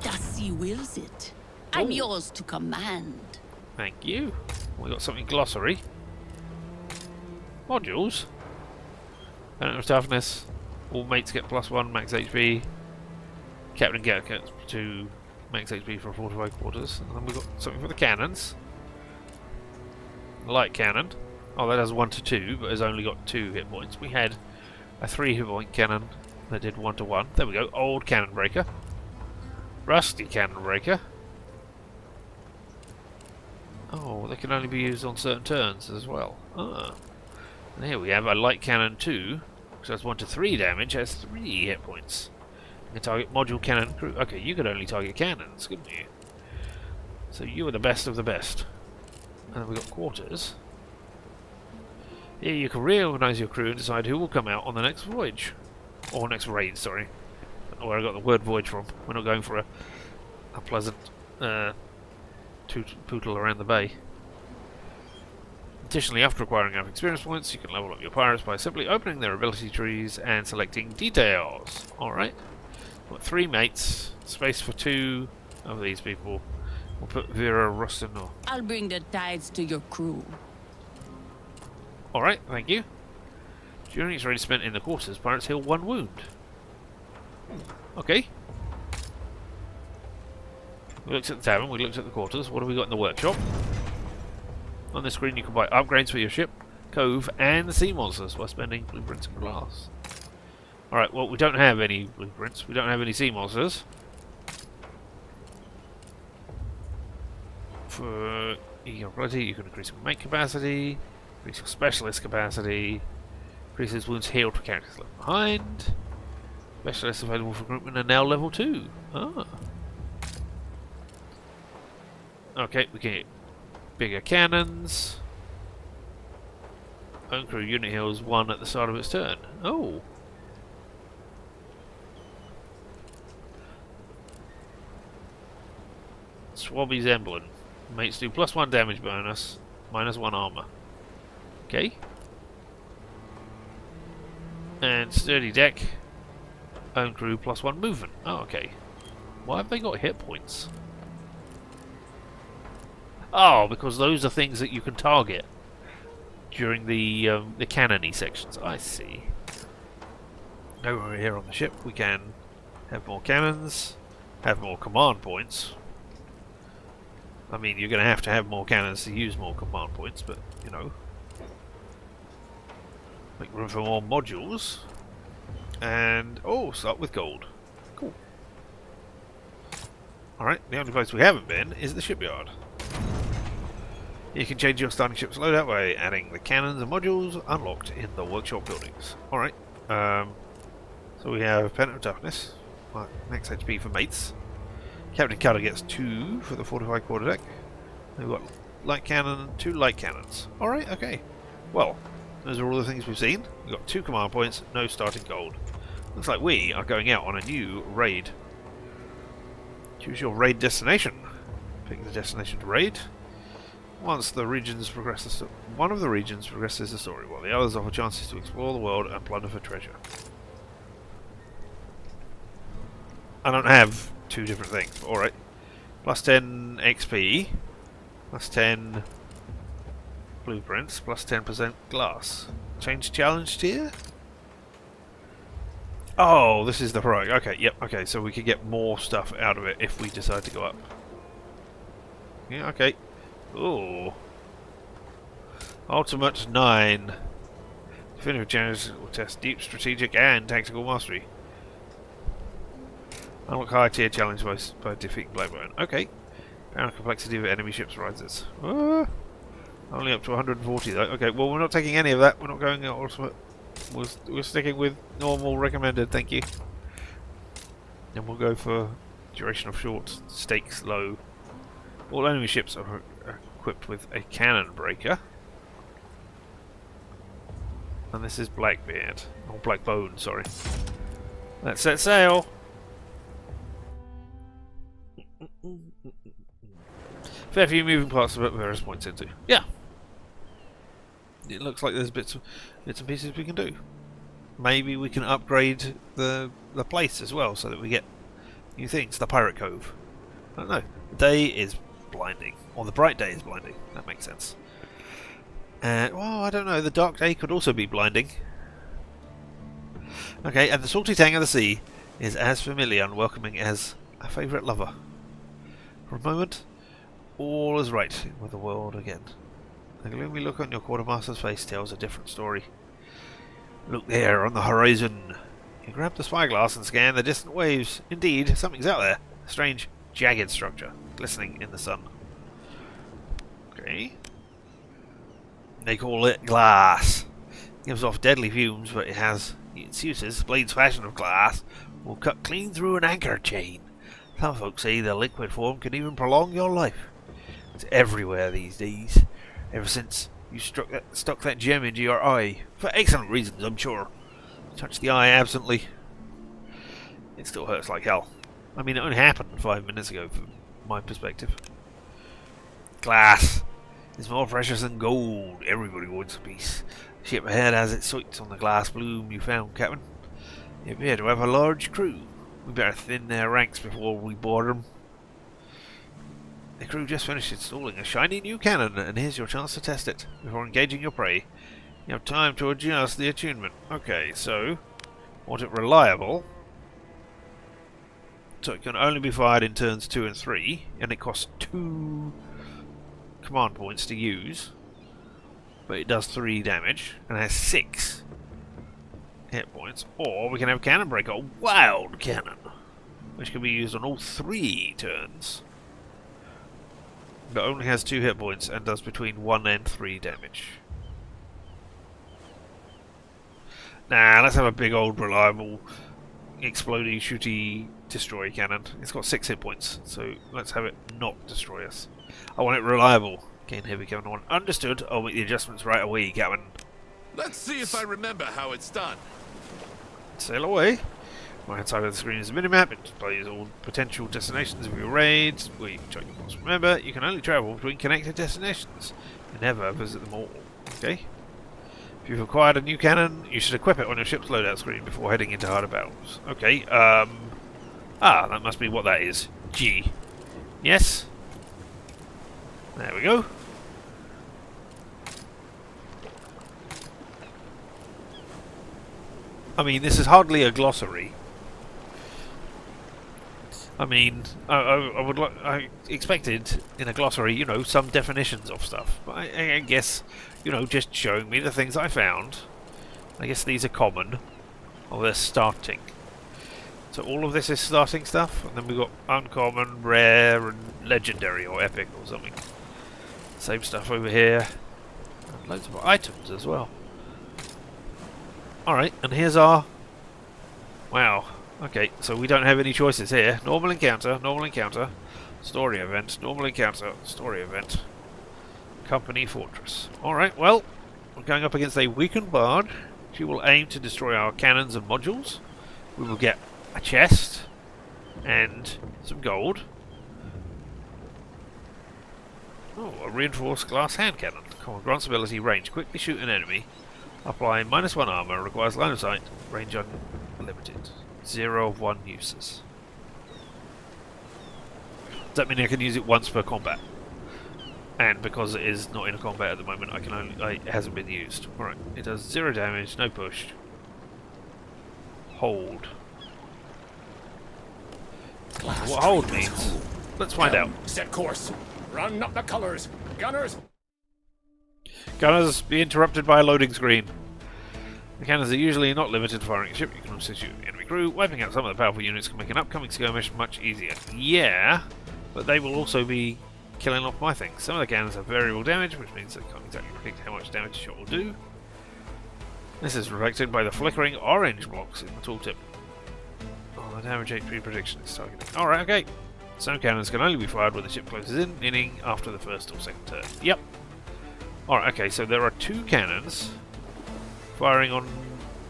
Thus he wills it. I'm yours to command. Thank you. We got something glossary. Modules. Element of toughness. All mates get +1 max HP. Captain gets to max HP from fortified quarters. And then we've got something for the cannons. Light cannon. Oh, that has 1 to 2, but has only got 2 hit points. We had a 3 hit point cannon that did 1 to 1. There we go. Old cannon breaker. Rusty cannon breaker. Oh, they can only be used on certain turns as well. Ah. And here we have a light cannon 2, which does 1 to 3 damage, has 3 hit points. You can target module cannon crew. Okay, you could only target cannons, couldn't you? So you were the best of the best. And then we've got quarters. Here you can reorganize your crew and decide who will come out on the next voyage. Or next raid, sorry. I don't know where I got the word voyage from. We're not going for a pleasant pootle around the bay. Additionally, after acquiring enough experience points, you can level up your pirates by simply opening their ability trees and selecting details. Alright. Got 3 mates, space for 2 of these people. We'll put Vera Rostinor. I'll bring the tides to your crew. Alright, thank you. During its raid spent in the quarters, pirates heal 1 wound. Okay. We looked at the tavern, we looked at the quarters. What have we got in the workshop? On the screen you can buy upgrades for your ship, cove, and the sea monsters by spending blueprints and glass. Alright, well we don't have any blueprints, we don't have any sea monsters. For your ability, you can increase your mate capacity, increase your specialist capacity, increases wounds healed for characters left behind. Specialists available for recruitment are now level 2. Ah. Okay, we can get bigger cannons. Own crew unit heals 1 at the start of its turn. Oh. Swabby's emblem. Mates do +1 damage bonus, -1 armor. Okay. And sturdy deck. Own crew +1 movement. Oh, okay. Why have they got hit points? Oh, because those are things that you can target during the cannon-y sections. I see. Over here on the ship, we can have more cannons, have more command points. I mean, you're going to have more cannons to use more command points, but, you know. Make room for more modules. And, oh, start with gold. Cool. Alright, the only place we haven't been is the shipyard. You can change your starting ship's loadout by adding the cannons and modules unlocked in the workshop buildings. Alright, so we have Pen of Toughness, max HP for mates. Captain Cutter gets 2 for the fortified quarterdeck. We've got light cannon, 2 light cannons. Alright, okay. Well, those are all the things we've seen. We've got 2 command points, no starting gold. Looks like we are going out on a new raid. Choose your raid destination. Pick the destination to raid. Once the regions progress, one of the regions progresses the story, while the others offer chances to explore the world and plunder for treasure. I don't have 2 different things, but alright. +10 XP, +10 blueprints, +10% glass. Change challenge tier? Oh, this is the pro. Okay, yep, okay, so we can get more stuff out of it if we decide to go up. Yeah, okay. Ooh. Ultimate 9. Definitive challenge will test deep strategic and tactical mastery. Unlock high tier challenge by defeating Blackburn. Okay. Power and complexity of enemy ships rises. Only up to 140 though. Okay, well we're not taking any of that. We're not going ultimate. We're sticking with normal recommended, thank you. And we'll go for duration of short, stakes low. All enemy ships are equipped with a cannon breaker. And this is Blackbeard. Or Blackbone, sorry. Let's set sail! Fair few moving parts of it, various points into. Yeah. It looks like there's bits and pieces we can do. Maybe we can upgrade the place as well so that we get new things. The Pirate Cove. I don't know. The day is blinding. Or the bright day is blinding. That makes sense. And, well, I don't know. The dark day could also be blinding. Okay, and the salty tang of the sea is as familiar and welcoming as a favourite lover. For a moment, all is right with the world again. The gloomy look on your quartermaster's face tells a different story. Look there on the horizon. You grab the spyglass and scan the distant waves. Indeed, something's out there. A strange, jagged structure, glistening in the sun. Okay. They call it glass. It gives off deadly fumes, but it has its uses. Blades fashioned of glass will cut clean through an anchor chain. Some folks say the liquid form can even prolong your life. It's everywhere these days. Ever since you stuck that gem into your eye. For excellent reasons, I'm sure. Touch the eye absently. It still hurts like hell. I mean, it only happened 5 minutes ago from my perspective. Glass is more precious than gold. Everybody wants a piece. The ship ahead has its sights on the glass bloom you found, Captain. They appear to have a large crew. We better thin their ranks before we board them. The crew just finished installing a shiny new cannon, and here's your chance to test it before engaging your prey. You have time to adjust the attunement. Okay, so want it reliable. So it can only be fired in turns 2 and 3, and it costs 2 command points to use. But it does 3 damage, and has 6 hit points. Or we can have Cannon Breaker, a wild cannon, which can be used on all 3 turns. But only has 2 hit points and does between 1 and 3 damage. Nah, let's have a big old reliable explodey, shooty, destroy cannon. It's got 6 hit points, so let's have it not destroy us. I want it reliable. Again, here we go. No one understood. I'll make the adjustments right away, Captain. Let's see if I remember how it's done. Sail away. Right hand side of the screen is a minimap. It displays all potential destinations of your raids, where you can check your course. Remember, you can only travel between connected destinations. You never visit them all. Okay? If you've acquired a new cannon, you should equip it on your ship's loadout screen before heading into harder battles. Okay, that must be what that is. G. Yes? There we go. I mean, this is hardly a glossary. I mean, I expected in a glossary, you know, some definitions of stuff. But I guess, you know, just showing me the things I found. I guess these are common. Or they're starting. So all of this is starting stuff, and then we've got uncommon, rare, and legendary, or epic, or something. Same stuff over here. And loads of items as well. Alright, and here's our... Wow. Okay, so we don't have any choices here. Normal encounter, story event, normal encounter, story event. Company fortress. Alright, well, we're going up against a weakened bard. She will aim to destroy our cannons and modules. We will get a chest and some gold. Oh, a reinforced glass hand cannon. Common grants ability, range. Quickly shoot an enemy. Apply -1 armor. Requires line of sight. Range unlimited. 0 of 1 uses. Does that mean I can use it once per combat? And because it is not in a combat at the moment, I can only it hasn't been used. Alright, it does 0 damage, no push. Hold. What hold means? Let's find out. Set course. Run up the colors. Gunners. Gunners, be interrupted by a loading screen. The cannons are usually not limited to firing a ship. You can also shoot enemy crew. Wiping out some of the powerful units can make an upcoming skirmish much easier. Yeah, but they will also be killing off my things. Some of the cannons have variable damage, which means they can't exactly predict how much damage a shot will do. This is reflected by the flickering orange blocks in the tooltip. Oh, the damage HP prediction is targeting. Alright, okay. Some cannons can only be fired when the ship closes in, meaning after the first or second turn. Yep. Alright, okay, so there are 2 cannons firing on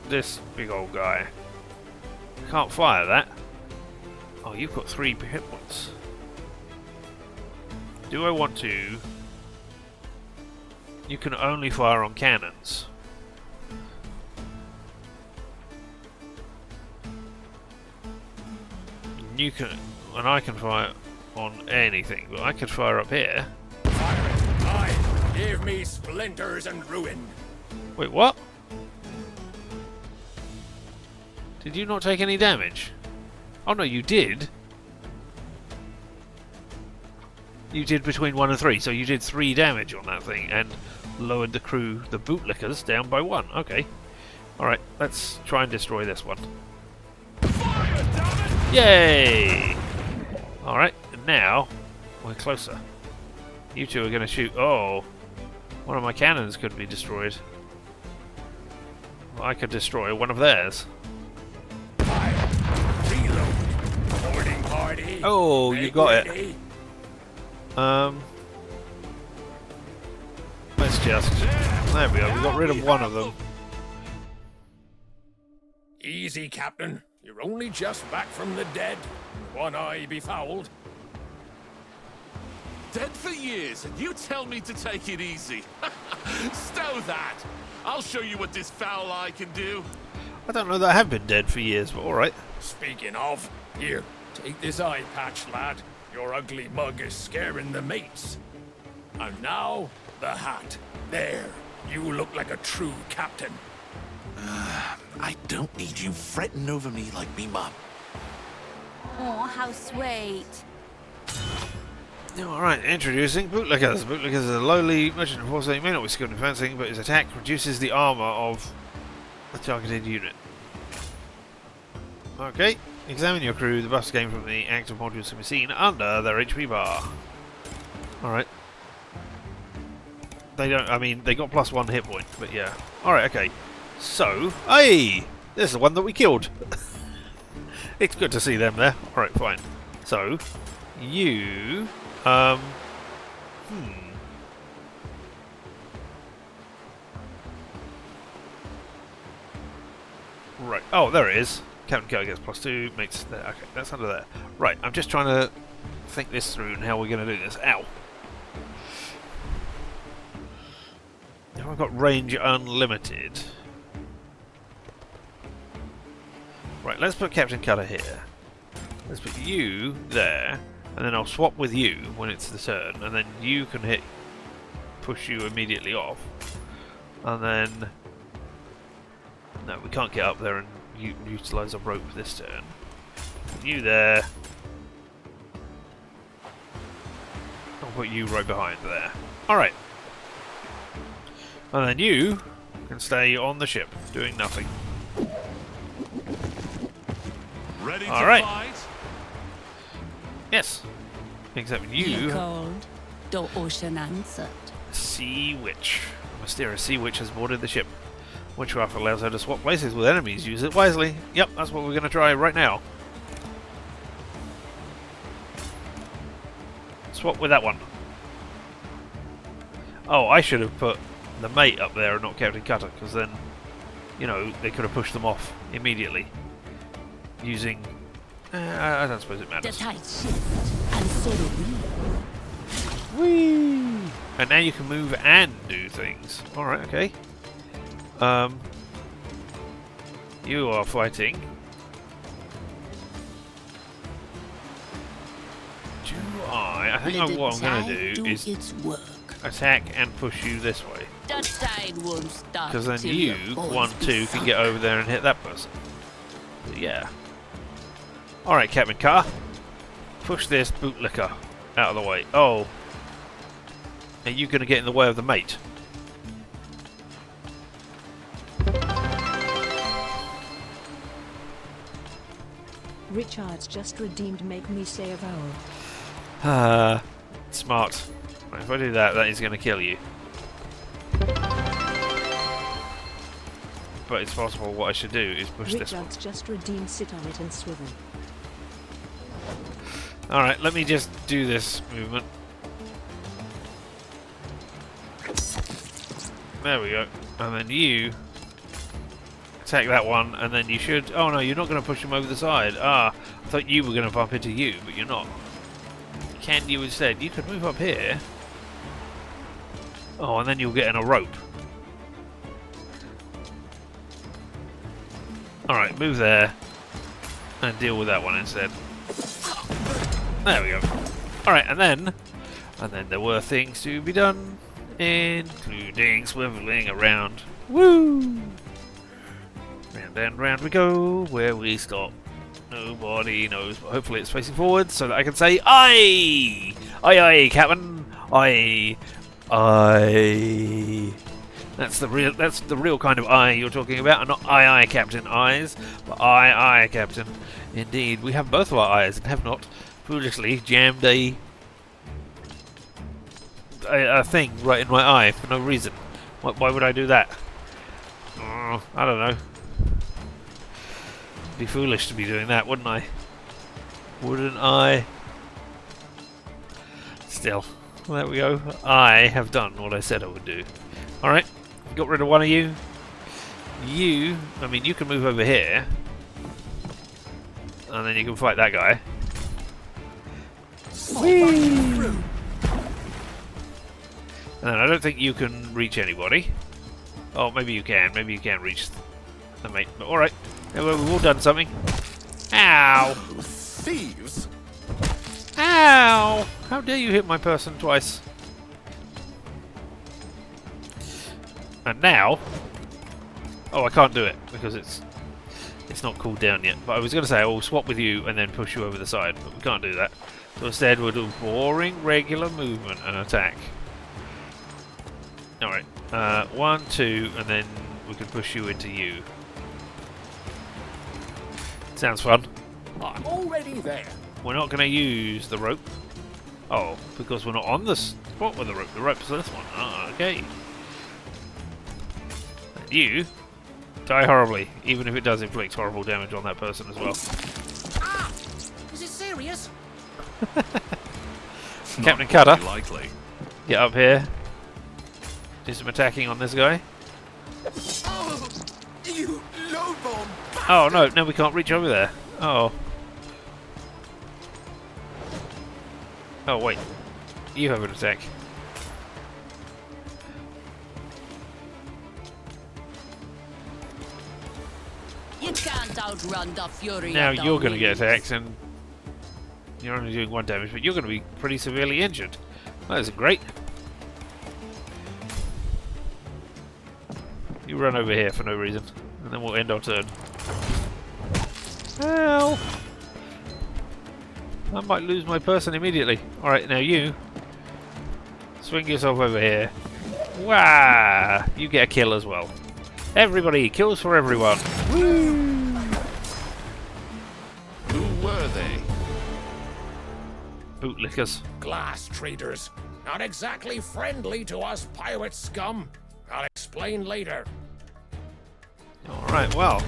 this big old guy. Can't fire that. Oh, you've got 3 hit points. Do I want to? You can only fire on cannons. You can, and I can fire on anything, but I could fire up here. Fire it. Aye. Give me splinters and ruin. Wait, what? Did you not take any damage? Oh no, you did. You did between 1 and 3, so you did 3 damage on that thing and lowered the crew, the bootlickers, down by 1. Okay. Alright, let's try and destroy this one. Fire, damn it! Yay! Alright, and now we're closer. You two are going to shoot. Oh, one of my cannons could be destroyed. Well, I could destroy one of theirs. Fire. Reload. Boarding party. Oh, you got ready. it. Let's just... There we go, we got rid of one of them. Easy, Captain. You're only just back from the dead. One eye befouled. Dead for years, and you tell me to take it easy. Stow that. I'll show you what this foul eye can do. I don't know that I have been dead for years, but alright. Speaking of, here, take this eye patch, lad. Your ugly mug is scaring the mates. And now, the hat. There. You look like a true captain. I don't need you fretting over me like me mum. Oh, how sweet. Alright, introducing Bootlickers. Bootlickers is a lowly merchant enforcer. He may not be skilled in fencing, but his attack reduces the armor of the targeted unit. Okay, examine your crew. The buffs gained from the active modules can be seen under their HP bar. Alright. They don't, I mean, they got +1 hit point, but yeah. Alright, okay. So, hey! There's the one that we killed. It's good to see them there. Alright, fine. So, you... Right. Oh, there it is. Captain Cutter gets +2, mates there. Okay, that's under there. Right, I'm just trying to think this through and how we're going to do this. Ow! Now I've got range unlimited. Right, let's put Captain Cutter here. Let's put you there. And then I'll swap with you when it's the turn, and then you can push you immediately off. And then... No, we can't get up there and utilise a rope this turn. You there. I'll put you right behind there. Alright. And then you can stay on the ship, doing nothing. Ready to Alright. fight? Yes. Except He you... called, the ocean answered. Sea Witch. A mysterious sea witch has boarded the ship. Witchcraft allows her to swap places with enemies. Use it wisely. Yep, that's what we're going to try right now. Swap with that one. Oh, I should have put the mate up there and not Captain Cutter, because then, you know, they could have pushed them off immediately. Using... I don't suppose it The matters. tide shift, and so do we. Whee! And now you can move and do things. Alright, okay. You are fighting. I think Let what I'm the going tide to do is its work. attack and push you this way. The tide won't stop Because then till you, your boys 1, be 2, can sunk. get over there and hit that person. But yeah. Alright, Captain Carr. Push this bootlicker out of the way. Oh. Are you going to get in the way of the mate? Richard's just redeemed make me say a vowel. Smart. Right, if I do that, that is going to kill you. But it's possible what I should do is push this one. Richard's just redeemed sit on it and swivel. Alright, let me just do this movement. There we go. And then you attack that one, and then you should... Oh no, you're not going to push him over the side. Ah, I thought you were going to bump into you, but you're not. Can you instead? You could move up here. Oh, and then you'll get in a rope. Alright, move there. And deal with that one instead. There we go. Alright, and then there were things to be done, including swiveling around. Woo! Round and round we go, where we stop. Nobody knows, but hopefully it's facing forward so that I can say, aye! Aye, aye, Captain! Aye! Aye! That's the real kind of aye you're talking about, and not aye, aye, Captain eyes, but aye, aye, Captain. Indeed, we have both of our eyes and have not foolishly jammed a thing right in my eye for no reason. Why would I do that? I don't know. Be foolish to be doing that, wouldn't I? Wouldn't I? Still, well, there we go. I have done what I said I would do. Alright, got rid of one of you. You can move over here. And then you can fight that guy. Whee! And then I don't think you can reach anybody. Oh, maybe you can. Maybe you can reach the mate. But alright. Well, we've all done something. Ow! Thieves? Ow! How dare you hit my person twice? And now... Oh, I can't do it because it's not cooled down yet. But I was going to say I will swap with you and then push you over the side, but we can't do that. So instead we'll do boring regular movement and attack. Alright, 1, 2, and then we can push you into you. Sounds fun. I'm already there. We're not going to use the rope. Oh, because we're not on the spot with the rope. The rope's this one. Ah, okay. And you die horribly, even if it does inflict horrible damage on that person as well. Ah! Is it serious? Captain Cutter, Likely. get up here. Do some attacking on this guy. Oh, you low bomb! Oh no, we can't reach over there. Oh. Oh wait, you have an attack. You can't outrun the fury. Now of the you're going to get winds. attacked, and you're only doing 1 damage, but you're going to be pretty severely injured. That isn't great. You run over here for no reason, and then we'll end our turn. Help! I might lose my person immediately. Alright, now you swing yourself over here. Wah! You get a kill as well. Everybody, kills for everyone. Who were they? Bootlickers. Glass traders. Not exactly friendly to us pirate scum. I'll explain later. Alright, well.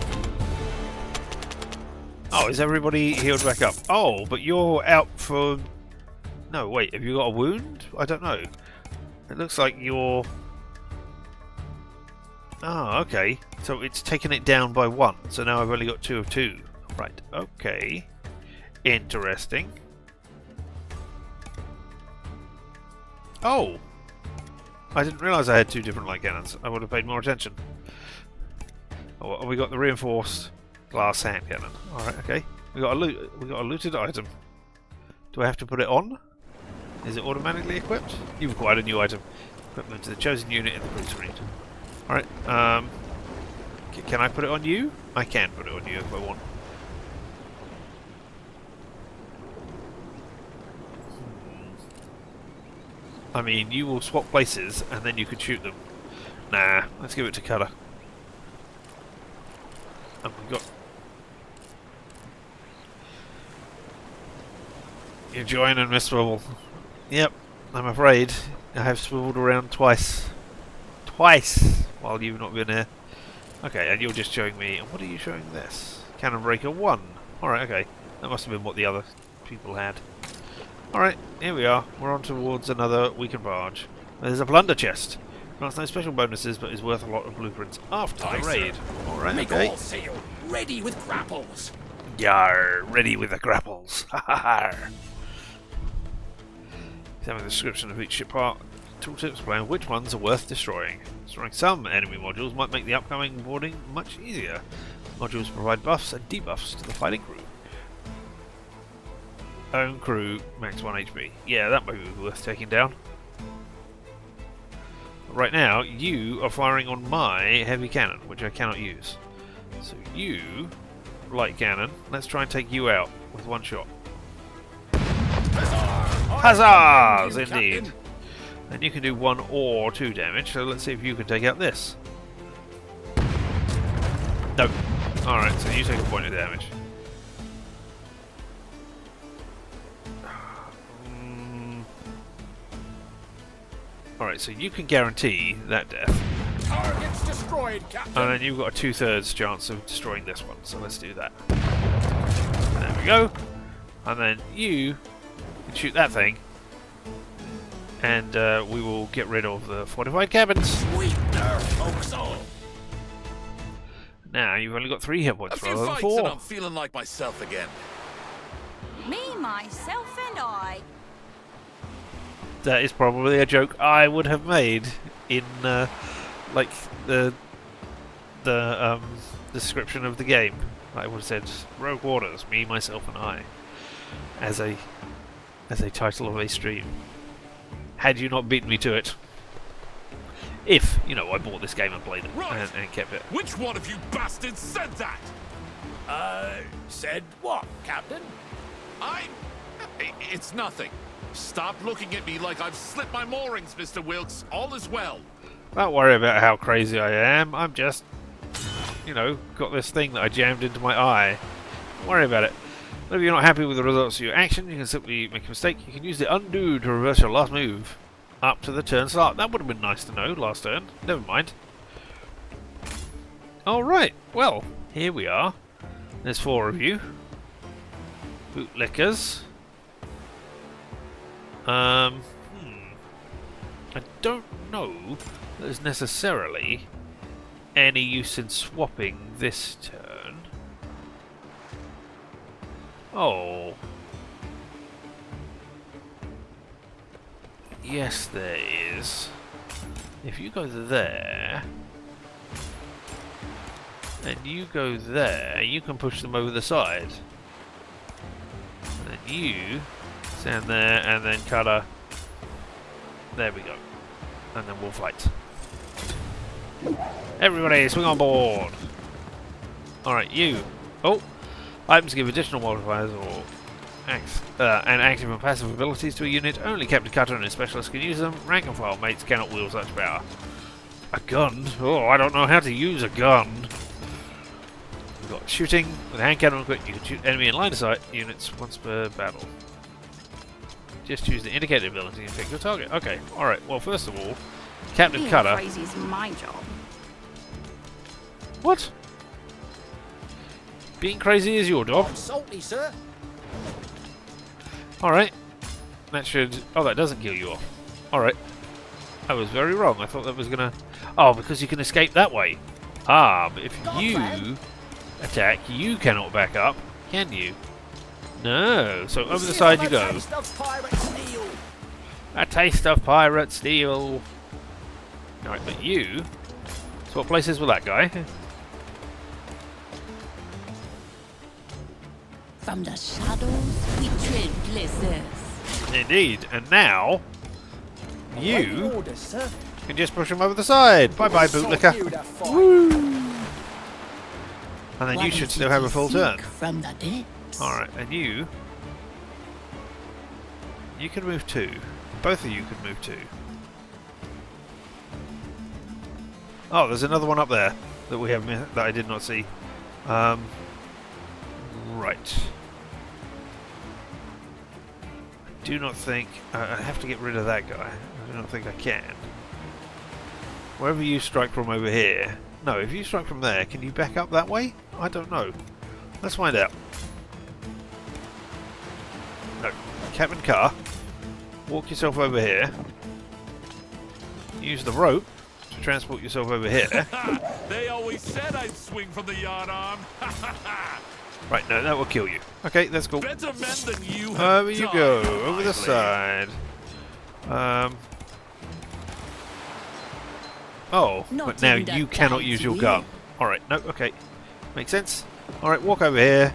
Oh, is everybody healed back up? Oh, but you're out for... No, wait, have you got a wound? I don't know. It looks like you're... Oh, okay. So it's taken it down by 1, so now I've only got 2 of 2. Right, okay. Interesting. Oh! I didn't realise I had 2 different light cannons. I would have paid more attention. Oh, we got the reinforced glass hand cannon. Alright, okay. We got a looted item. Do I have to put it on? Is it automatically equipped? You've acquired a new item. Equipment to the chosen unit in the crew screen. Alright, can I put it on you? I can put it on you if I want. I mean, you will swap places and then you could shoot them. Nah, let's give it to Cutter. And we've got... You join and miss swivel. Yep, I'm afraid I have swiveled around twice. Twice! While you've not been here. Okay, and you're just showing me... What are you showing this? Cannon Breaker 1. Alright, okay. That must have been what the other people had. Alright, here we are. We're on towards another weakened barge. There's a plunder chest. Grants no special bonuses, but is worth a lot of blueprints after the raid. Alright, Make okay. all sail. Ready with grapples. Yar, ready with the grapples. Ha ha ha. Examine the description of each ship part. Tooltips explain which ones are worth destroying. Destroying some enemy modules might make the upcoming boarding much easier. Modules provide buffs and debuffs to the fighting crew. Own crew, max 1 HP. Yeah, that might be worth taking down. But right now, you are firing on my heavy cannon, which I cannot use. So you, light cannon, let's try and take you out with 1 shot. Huzzahs, indeed. Captain. And you can do 1 or 2 damage, so let's see if you can take out this. No. Alright, so you take a point of damage. Alright, so you can guarantee that death. Target's destroyed, Captain. And then you've got a 2/3 chance of destroying this one, so let's do that. There we go. And then you can shoot that thing. And we will get rid of the fortified cabins. Sweet nerve, folks all. Now you've only got 3 hit A points few rather than fights 4. and I'm feeling like myself again. Me, myself, and I. That is probably a joke I would have made in like the description of the game. I would have said Rogue Waters, me, myself, and I, as a title of a stream. Had you not beaten me to it. If, you know, I bought this game and played it Right. and kept it. Which one of you bastards said that? Said what, Captain? It's nothing. Stop looking at me like I've slipped my moorings, Mr. Wilkes. All is well. Don't worry about how crazy I am. I'm just, you know, got this thing that I jammed into my eye. Don't worry about it. If you're not happy with the results of your action, you can simply make a mistake. You can use the undo to reverse your last move up to the turn start. That would have been nice to know last turn. Never mind. Alright, well, here we are. There's 4 of you. Bootlickers. I don't know there's necessarily any use in swapping this turn. Oh. Yes, there is. If you go there, and you go there, you can push them over the side. And then you stand there, and then Cutter. There we go. And then we'll fight. Everybody, swing on board! Alright, you. Oh! Items give additional modifiers or and active and passive abilities to a unit. Only Captain Cutter and his specialist can use them. Rank and file mates cannot wield such power. A gun? Oh, I don't know how to use a gun. We've got shooting with a hand cannon equipped. You can shoot enemy in line of sight units once per battle. Just choose the indicated ability and pick your target. Okay, alright. Well, first of all, Captain Being Cutter. crazy is my job. What? Being crazy is your job? I'm salty, sir. Alright. That should... Oh, that doesn't kill you off. Alright. I was very wrong. I thought that was gonna... Oh, because you can escape that way. Ah, but if you attack, you cannot back up, can you? No. So over the side you go. A taste of pirate steel. Alright, but you... So what place is with that guy? From the shadows, we trade places. Indeed. And now... You Orders, sir. can just push him over the side. Bye-bye, bootlicker. Woo! And then What you should did still have a full turn. seek from the depths? Alright, and you... You can move 2. Both of you can move 2. Oh, there's another one up there that we have that I did not see. Right. I do not think... I have to get rid of that guy. I do not think I can. Wherever you strike from over here... No, if you strike from there, can you back up that way? I don't know. Let's find out. No. Captain Car. Walk yourself over here. Use the rope to transport yourself over here. They always said I'd swing from the yardarm. Right, no, that will kill you. Okay, that's cool. Better men than you have Over you died, go, over the my side. Oh, Not but now in that you cannot use your time, gun. Alright, no, okay. Makes sense. Alright, walk over here.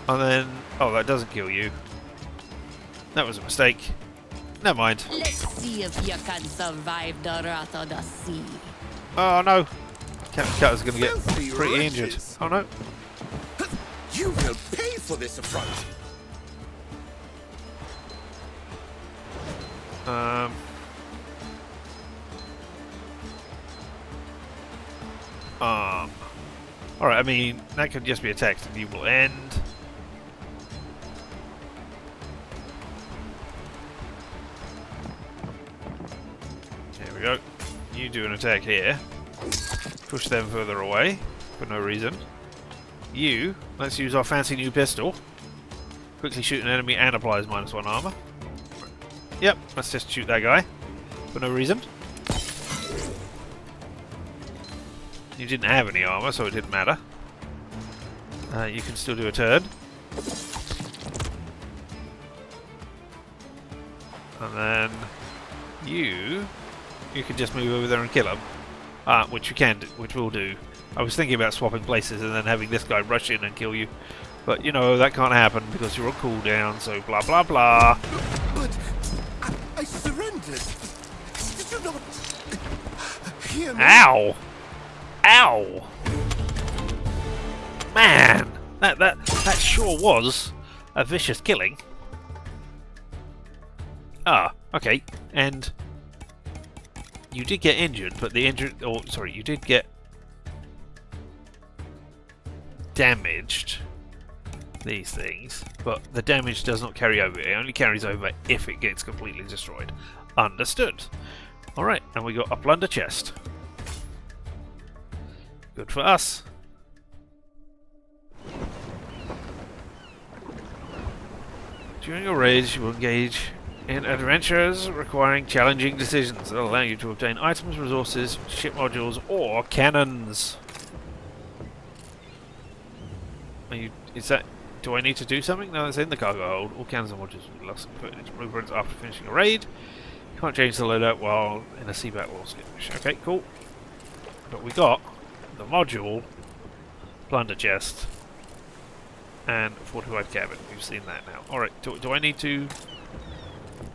And then... Oh, that doesn't kill you. That was a mistake. Never mind. Let's see if you can survive the wrath of the sea. Oh no! Captain Cutter's gonna get Filthy pretty injured. wretches. Oh no. You will pay for this affront. Alright, I mean, that could just be a text and you will end. There we go. You do an attack here. Push them further away for no reason. You, let's use our fancy new pistol. Quickly shoot an enemy and applies -1 armor. Yep, let's just shoot that guy for no reason. You didn't have any armor, so it didn't matter. You can still do a turn. And then you can just move over there and kill him. Which you can do, which we'll do. I was thinking about swapping places and then having this guy rush in and kill you. But, you know, that can't happen because you're on cooldown, so blah blah blah. But I surrendered. Did you not hear me? Ow! Ow! Man! That sure was a vicious killing. Okay. And you did get injured, but the injured... Oh, sorry, you did get damaged. These things. But the damage does not carry over. It only carries over if it gets completely destroyed. Understood. Alright, and we got a plunder chest. Good for us. During your raids, you will engage in adventures requiring challenging decisions that allow you to obtain items, resources, ship modules, or cannons. Do I need to do something? No, it's in the cargo hold. All cannons and modules will be lost and put into blueprints after finishing a raid. You can't change the loadout while in a sea battle or skirmish. Okay, cool. But we got the module, plunder chest, and fortified cabin. We've seen that now. Alright, do I need to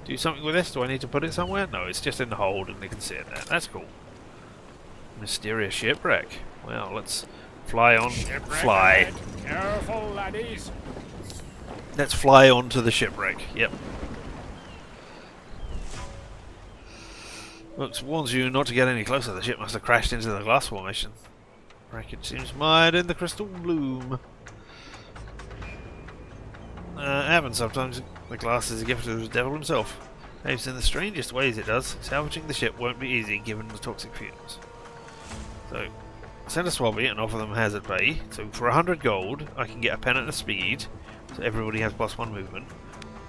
do something with this? Do I need to put it somewhere? No, it's just in the hold and they can see it there. That's cool. Mysterious shipwreck. Well, let's fly on. Fly. Ahead. Careful, laddies. Let's fly onto the shipwreck. Yep. Looks warns you not to get any closer. The ship must have crashed into the glass formation. Wreckage seems mired in the crystal bloom. Happens sometimes. The glass is a gift of the devil himself. Behaves in the strangest ways it does. Salvaging the ship won't be easy given the toxic fumes. So, send a swabby and offer them hazard pay. So for 100 gold, I can get a pennant of speed, so everybody has +1 movement.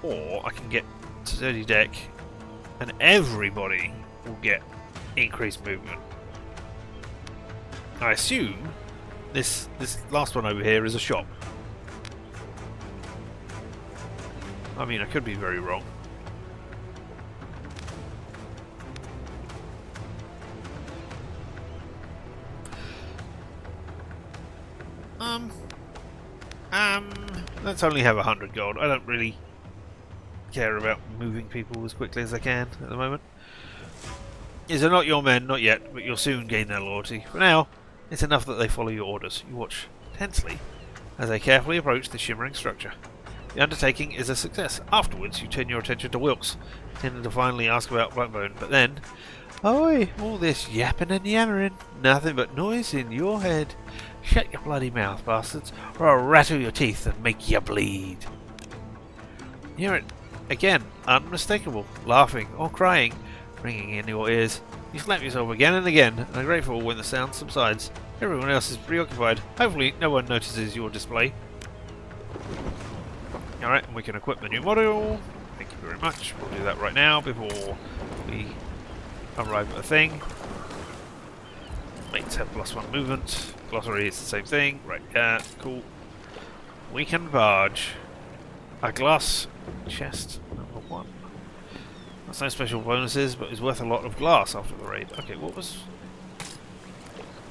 Or I can get sturdy deck, and everybody will get increased movement. I assume this last one over here is a shop. I mean, I could be very wrong. Let's only have 100 gold. I don't really care about moving people as quickly as I can at the moment. These are not your men, not yet, but you'll soon gain their loyalty. For now, it's enough that they follow your orders. You watch tensely as they carefully approach the shimmering structure. The undertaking is a success. Afterwards, you turn your attention to Wilkes, intending to finally ask about Blackbone, but then... Oi! All this yapping and yammering. Nothing but noise in your head. Shut your bloody mouth, bastards, or I'll rattle your teeth and make you bleed. Hear it again, unmistakable, laughing or crying, ringing in your ears. You slap yourself again and again, and are grateful when the sound subsides. Everyone else is preoccupied. Hopefully, no one notices your display. Alright, and we can equip the new module. Thank you very much. We'll do that right now before we arrive at a thing. Mates have +1 movement. Glossary is the same thing. Right, cool. Weakened barge. A glass chest number 1. That's no special bonuses, but is worth a lot of glass after the raid. Okay, what was...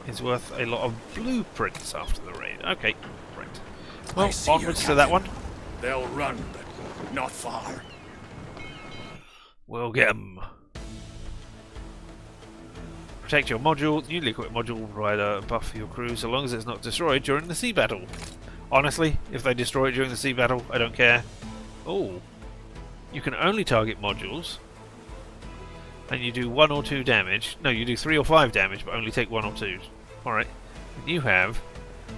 Is worth a lot of blueprints after the raid. Okay, right. Well, onwards to that one. They'll run, but not far. We'll get 'em. Protect your module. The newly equipped module will provide a buff for your crew so long as it's not destroyed during the sea battle. Honestly, if they destroy it during the sea battle, I don't care. Oh, you can only target modules, and you do 1 or 2 damage. No, you do 3 or 5 damage, but only take 1 or 2. Alright, and you have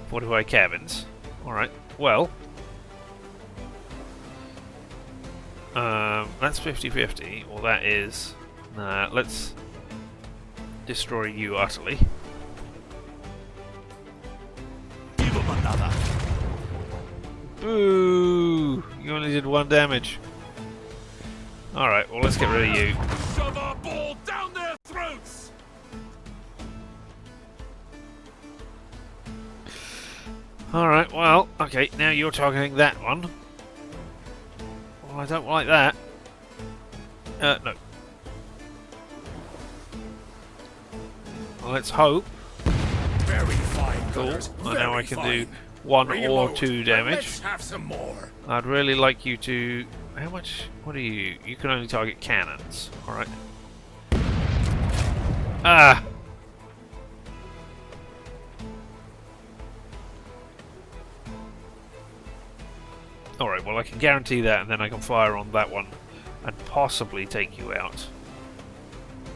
fortified cabins. Alright, well, that's 50-50, or that is... Nah, let's destroy you utterly. Give him another. Boo! You only did 1 damage. Alright, well let's get rid of you. Shove our ball down their throats! Alright, well, okay, now you're targeting that one. Well, I don't like that. No. Well, let's hope. Very fine, Cool. Gunners. Well, now I Very can fine. do 1 or Reload. 2 And damage. Let's have some more. I'd really like you to... How much... What are you... You can only target cannons. Alright. Ah! Alright, well I can guarantee that, and then I can fire on that one and possibly take you out.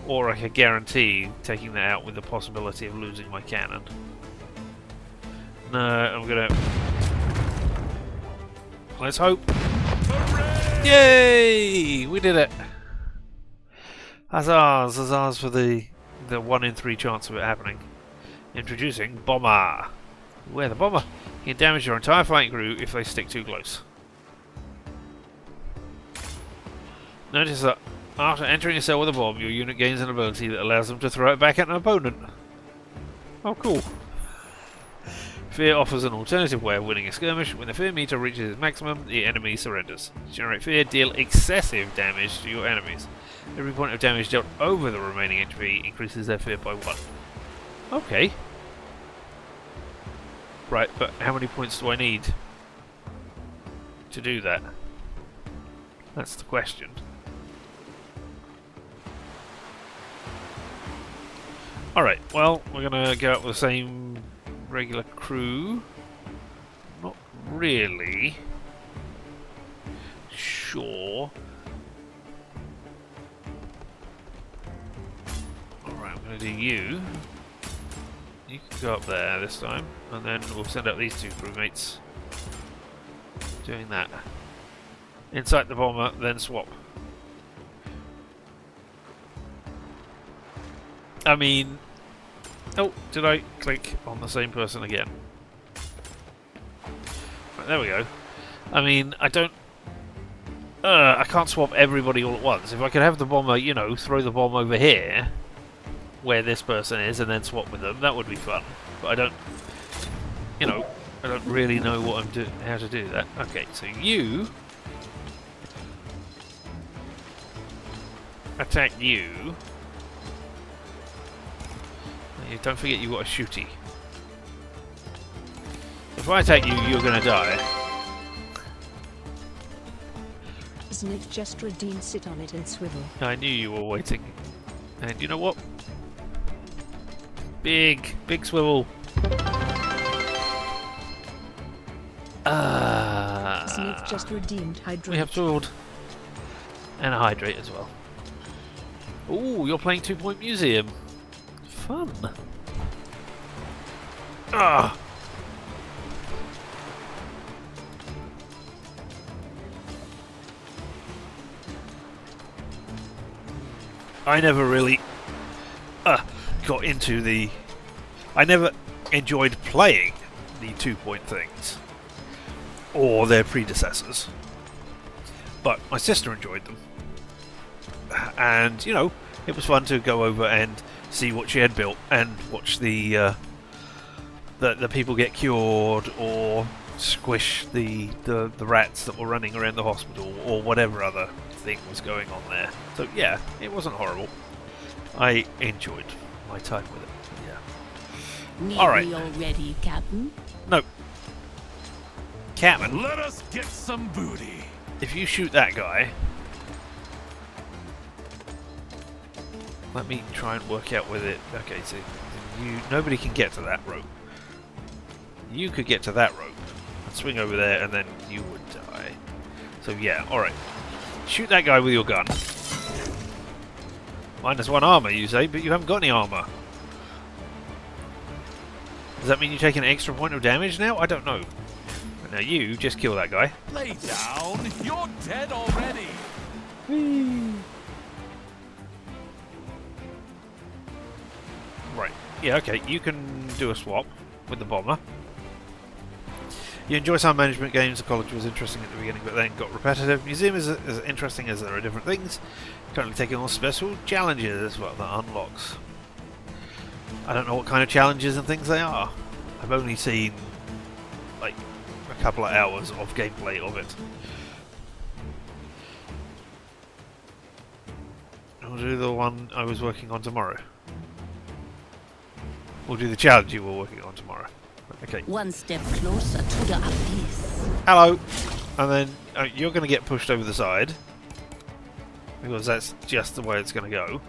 Or I can guarantee taking that out with the possibility of losing my cannon. No, I'm gonna... Let's hope. Yay! We did it! Huzzahs! Huzzahs for the 1 in 3 chance of it happening. Introducing Bomber. Where the bomber? You can damage your entire fighting crew if they stick too close. Notice that after entering a cell with a bomb, your unit gains an ability that allows them to throw it back at an opponent. Oh, cool. Fear offers an alternative way of winning a skirmish. When the fear meter reaches its maximum, the enemy surrenders. To generate fear, deal excessive damage to your enemies. Every point of damage dealt over the remaining HP increases their fear by 1. Okay. Right, but how many points do I need to do that? That's the question. Alright, well, we're gonna go out with the same regular crew. Not really sure. Alright, I'm gonna do you. You can go up there this time, and then we'll send out these 2 crewmates doing that. Inside the bomber, then swap. I mean... Oh, did I click on the same person again? Right, there we go. I mean, I don't... I can't swap everybody all at once. If I could have the bomber, you know, throw the bomb over here, where this person is, and then swap with them, that would be fun. But I don't... You know, I don't really know what I'm doing, how to do that. Okay, so you... attack you. Don't forget you've got a shooty. If I attack you, you're gonna die. Isn't it just redeemed? Sit on it and swivel. I knew you were waiting. And you know what? Big swivel. Isn't it just redeemed? Hydrate. We have swiveled. And a hydrate as well. Ooh, you're playing 2 Point Museum. Fun. Ah. I never really got into the... I never enjoyed playing the 2 Point things. Or their predecessors. But my sister enjoyed them. And, you know, it was fun to go over and see what she had built and watch the people get cured or squish the rats that were running around the hospital or whatever other thing was going on there. So yeah, it wasn't horrible. I enjoyed my time with it. Yeah. Need All right. me already, Captain? No. Catman, Let us get some booty. if you shoot that guy, let me try and work out with it. Okay, so nobody can get to that rope. You could get to that rope and swing over there, and then you would die. So yeah, all right. Shoot that guy with your gun. -1 armor, you say, but you haven't got any armor. Does that mean you take an extra point of damage now? I don't know. But now you just kill that guy. Lay down. You're dead already. Yeah, okay, you can do a swap with the bomber. You enjoy some management games. The college was interesting at the beginning, but then got repetitive. Museum is as interesting as there are different things. Currently taking on special challenges as well that unlocks. I don't know what kind of challenges and things they are. I've only seen like a couple of hours of gameplay of it. I'll do the one I was working on tomorrow. We'll do the challenge you were working on tomorrow. Okay. One step closer to the abyss. Hello! And then you're going to get pushed over the side. Because that's just the way it's going to go.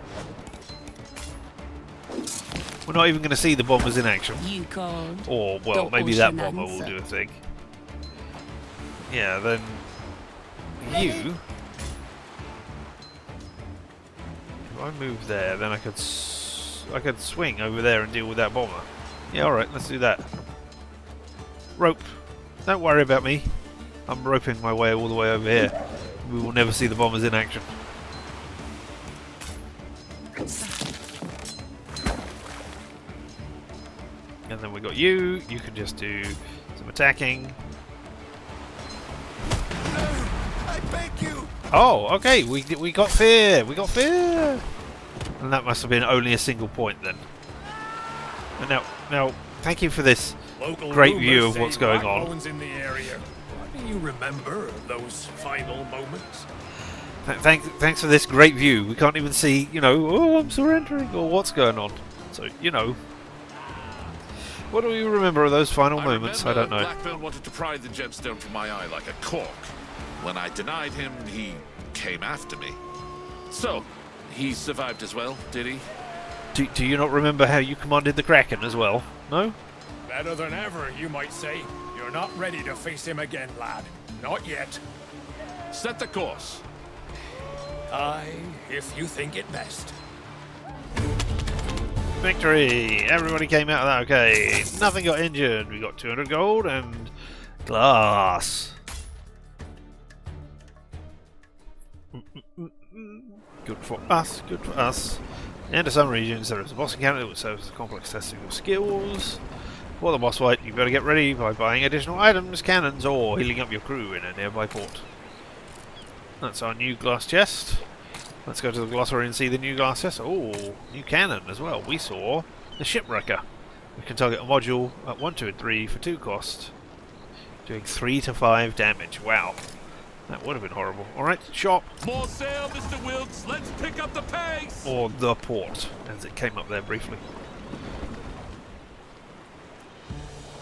We're not even going to see the bombers in action. You called. Or, well, The maybe that ocean bomber will answer. do a thing. Yeah, then... You... If I move there, then I could swing over there and deal with that bomber. Yeah, alright, let's do that. Rope. Don't worry about me. I'm roping my way all the way over here. We will never see the bombers in action. And then we got you. You can just do some attacking. I beg you! Oh, okay. We got fear. We got fear. And that must have been only a single point then. And now, thank you for this Local great rumors view of say what's going on. Blackbone's in the area. What do you remember of those final moments? Thanks for this great view. We can't even see, you know, oh, I'm surrendering, or what's going on. So, you know. What do we remember of those final moments? I don't know. Blackburn wanted to pry the gemstone from my eye like a cork. When I denied him, he came after me. So, he survived as well, did he? Do you not remember how you commanded the Kraken as well? No? Better than ever, you might say. You're not ready to face him again, lad. Not yet. Set the course. Aye, if you think it best. Victory! Everybody came out of that okay. Nothing got injured. We got 200 gold and glass. Good for us, good for us. And to some regions there is a boss encounter which serves as a complex testing of skills. For the boss fight, you better get ready by buying additional items, cannons, or healing up your crew in a nearby port. That's our new glass chest. Let's go to the glossary and see the new glass chest. Oh, new cannon as well. We saw the shipwrecker. We can target a module at 1, 2, and 3 for 2 cost, doing 3 to 5 damage. Wow. That would have been horrible. Alright, shop. More sail, Mr. Wilkes. Let's pick up the pace. Or the port, as it came up there briefly.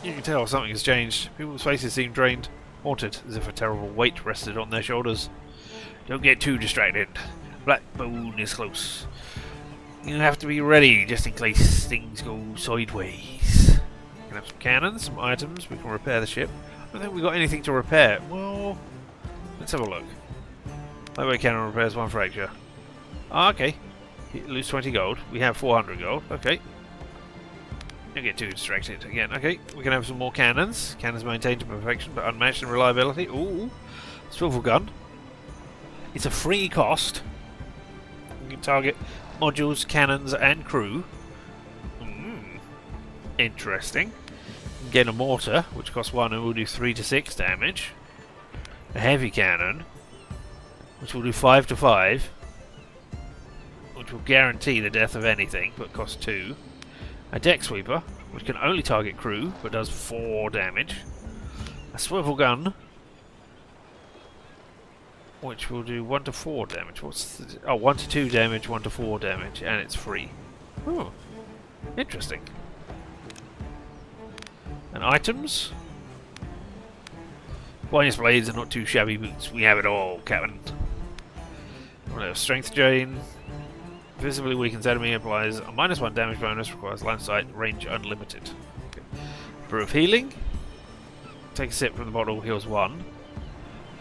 You can tell something has changed. People's faces seem drained, haunted, as if a terrible weight rested on their shoulders. Don't get too distracted. Blackbone is close. You have to be ready, just in case things go sideways. We can have some cannons, some items, we can repair the ship. I don't think we've got anything to repair. Well, let's have a look. Lightweight cannon repairs 1 fracture. Ah, okay. You lose 20 gold. We have 400 gold. Okay. Don't get too distracted again. Okay, we can have some more cannons. Cannons maintained to perfection, but unmatched in reliability. Ooh. Swivel gun. It's a free cost. You can target modules, cannons, and crew. Interesting. You can get a mortar, which costs 1 and will do 3 to 6 damage. A heavy cannon, which will do 5 to 5, which will guarantee the death of anything, but costs 2. A deck sweeper, which can only target crew, but does 4 damage. A swivel gun, which will do 1 to 4 damage. What's the, oh, 1 to 2 damage, 1 to 4 damage, and it's free. Oh, interesting. And items? Wise blades are not too shabby boots. We have it all, Captain. Strength Chain. Visibly weakens enemy, applies a -1 damage bonus, requires line of sight, range unlimited. Okay. Brew of Healing. Take a sip from the bottle, heals 1.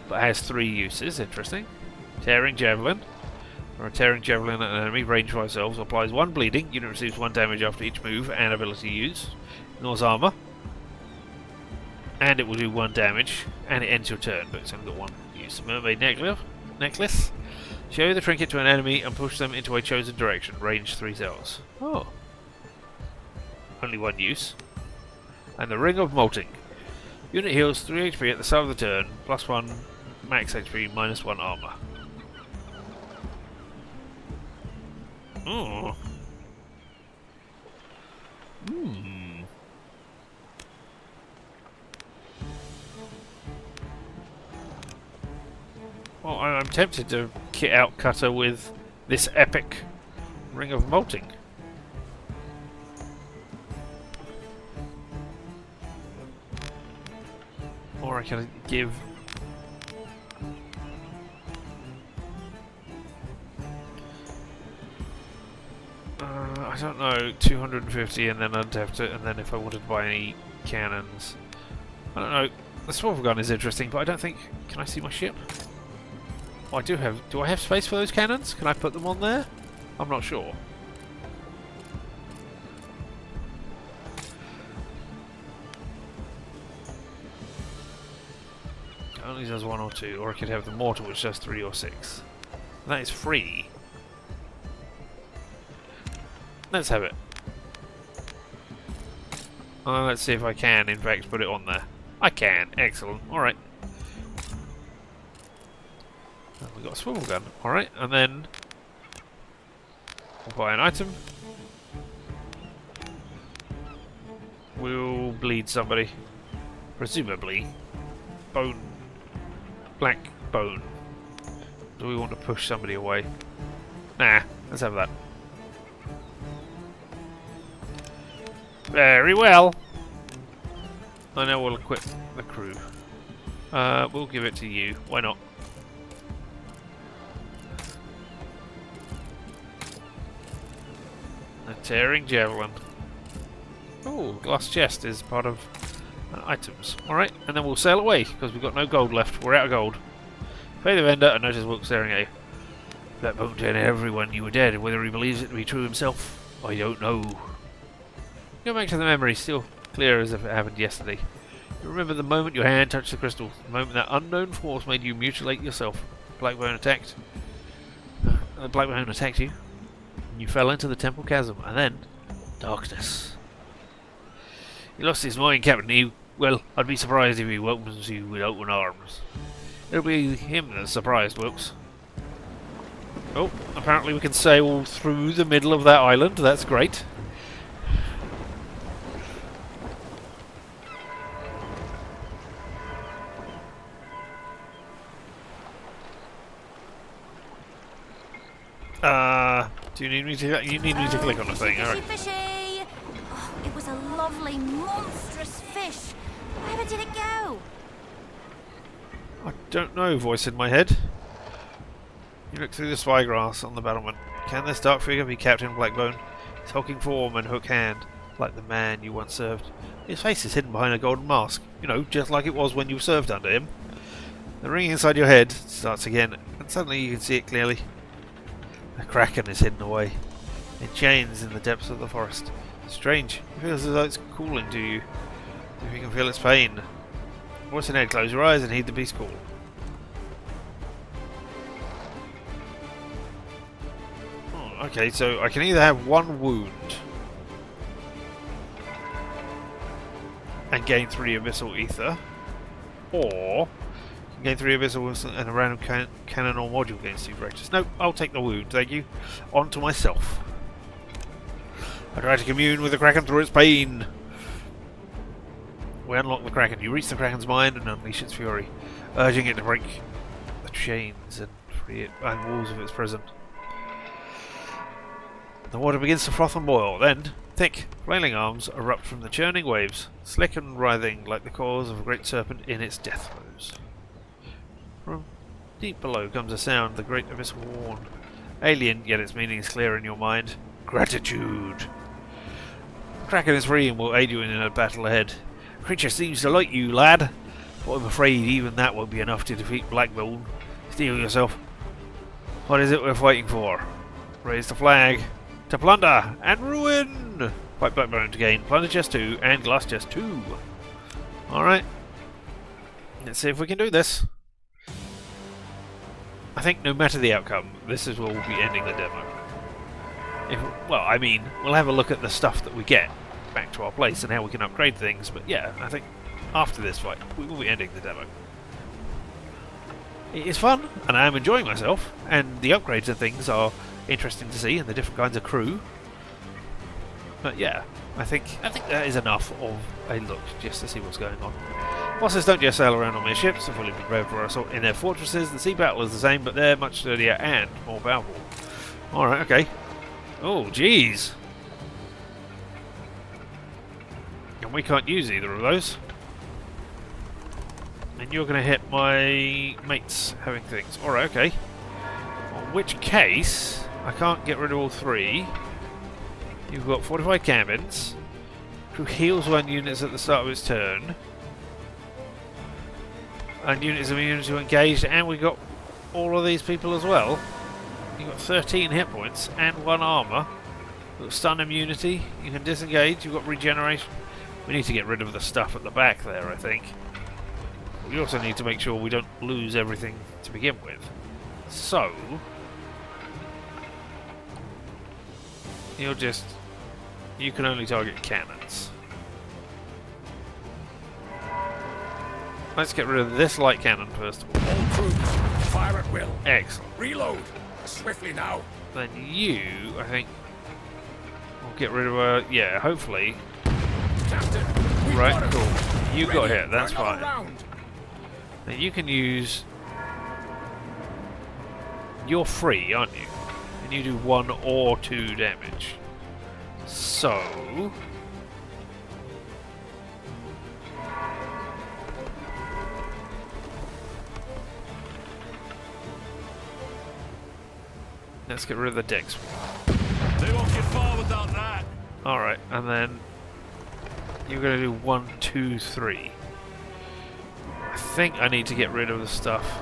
But has 3 uses, interesting. Tearing Javelin. Or a Tearing Javelin at an enemy, range for ourselves, applies 1 bleeding, unit receives 1 damage after each move and ability use. Ignores armor. And it will do 1 damage, and it ends your turn, but it's only got 1 use. Mermaid Necklace. Show the trinket to an enemy and push them into a chosen direction. Range 3 cells. Oh. only one use. And the Ring of Molting. Unit heals 3 HP at the start of the turn, +1 max HP, -1 armor. Oh. Well, I'm tempted to kit out Cutter with this epic Ring of Molting. Or I can give... I don't know, 250, and then I'd have to, and then if I wanted to buy any cannons, I don't know. The swivel gun is interesting, but I don't think. Can I see my ship? Oh, I do have. Do I have space for those cannons? Can I put them on there? I'm not sure. It only does 1 or 2, or I could have the mortar, which does 3 or 6. And that is free. Let's have it. Let's see if I can, in fact, put it on there. I can. Excellent. Alright. We've got a swivel gun. Alright, and then we'll buy an item. We'll bleed somebody. Presumably. Bone. Black bone. Do we want to push somebody away? Nah, let's have that. Very well. I know we'll equip the crew. We'll give it to you. Why not? A tearing javelin. Oh, glass chest is part of items. Alright, and then we'll sail away because we've got no gold left. We're out of gold. Pay the vendor and notice Wilk staring at you. That won't tell everyone you were dead, and whether he believes it to be true himself, I don't know. Go back to the memory, still clear as if it happened yesterday. You remember the moment your hand touched the crystal, the moment that unknown force made you mutilate yourself. Blackbone attacked. Blackbone attacked you. And you fell into the temple chasm, and then darkness. He lost his mind, Captain. Well, I'd be surprised if he welcomes you with open arms. It'll be him that's surprised, Wilkes. Oh, apparently we can sail through the middle of that island. That's great. Do you need me to? You need me to click on the thing. All right. Fishy! Oh, it was a lovely, monstrous fish. Where did it go? I don't know. Voice in my head. You look through the spyglass on the battlement. Can this dark figure be Captain Blackbone? His hulking form and hook hand, like the man you once served. His face is hidden behind a golden mask. You know, just like it was when you served under him. The ring inside your head starts again, and suddenly you can see it clearly. The Kraken is hidden away, in chains in the depths of the forest. Strange, it feels as though it's calling to you. If you can feel its pain. Voice in head, close your eyes and heed the beast call. Oh, okay, so I can either have 1 wound and gain 3 abyssal ether, or gain 3 abyssal and a random cannon or module gains 2 fractures. Nope, I'll take the wound, thank you. On to myself. I try to commune with the Kraken through its pain. We unlock the Kraken. You reach the Kraken's mind and unleash its fury, urging it to break the chains and free it and walls of its prison. The water begins to froth and boil. Then, thick, flailing arms erupt from the churning waves, slick and writhing like the claws of a great serpent in its death throes. From deep below comes a sound, the great abyssal warn. Alien, yet its meaning is clear in your mind. Gratitude. The Kraken is free and will aid you in a battle ahead. The creature seems to like you, lad, but I'm afraid even that won't be enough to defeat Blackbone. Steel yourself. What is it we're fighting for? Raise the flag. To plunder and ruin! Fight Blackbone to gain Plunder Chest 2 and Glass Chest 2. Alright. Let's see if we can do this. I think no matter the outcome, this is where we'll be ending the demo. Well, I mean, we'll have a look at the stuff that we get back to our place and how we can upgrade things. But yeah, I think after this fight, we will be ending the demo. It is fun, and I am enjoying myself, and the upgrades and things are interesting to see, and the different kinds of crew. But yeah, I think that is enough of a look just to see what's going on. Bosses don't just sail around on their ships, they're fully prepared for assault in their fortresses. The sea battle is the same, but they're much sturdier and more powerful. Alright, okay. Oh, jeez. And we can't use either of those. And you're going to hit my mates having things. Alright, okay. In which case, I can't get rid of all three. You've got fortified cabins. Who heals one units at the start of its turn. And units immune to engaged, and we got all of these people as well. You've got 13 hit points and 1 armour. You've got stun immunity, you can disengage, you've got regeneration. We need to get rid of the stuff at the back there, I think. We also need to make sure we don't lose everything to begin with. So... you can only target cannons. Let's get rid of this light cannon first of all. All crews, fire at will. Excellent. Reload. Swiftly now. Then you, I think, will get rid of yeah, hopefully. Captain, we've Right, got it. cool. You got hit, that's For another fine. round. Now you can use... You're free, aren't you? And you do 1 or 2 damage. So... let's get rid of the dex. They won't get far without that. Alright, and then you're going to do 1, 2, 3. I think I need to get rid of the stuff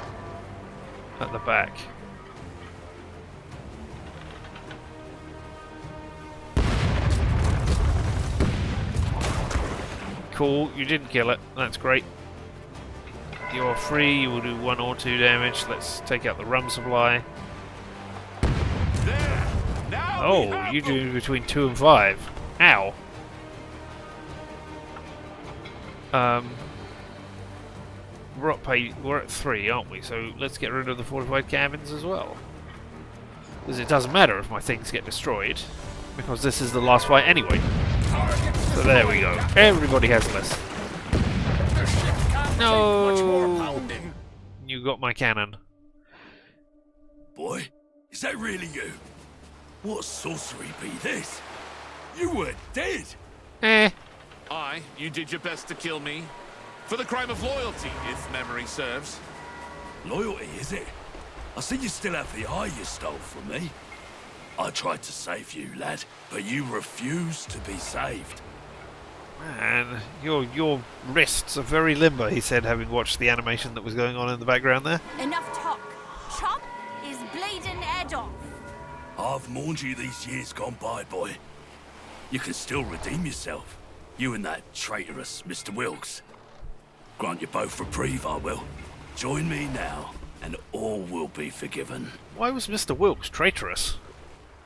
at the back. Cool, you didn't kill it. That's great. You're free, you will do 1 or 2 damage. Let's take out the rum supply. There. Now we Oh, have you them. do between 2 and 5. Ow. We're at 3, aren't we? So let's get rid of the fortified cabins as well. Because it doesn't matter if my things get destroyed, because this is the last fight anyway. So there we go. Everybody has less. The ship can't take much more pounding. You got my cannon. Boy, is that really you? What sorcery be this? You were dead. Eh. Aye, you did your best to kill me. For the crime of loyalty, if memory serves. Loyalty, is it? I see you still have the eye you stole from me. I tried to save you, lad, but you refused to be saved. Man, your wrists are very limber, he said, having watched the animation that was going on in the background there. Enough talk. Chop is bleeding head off. I've mourned you these years gone by, boy. You can still redeem yourself. You and that traitorous Mr. Wilkes. Grant you both reprieve, I will. Join me now, and all will be forgiven. Why was Mr. Wilkes traitorous?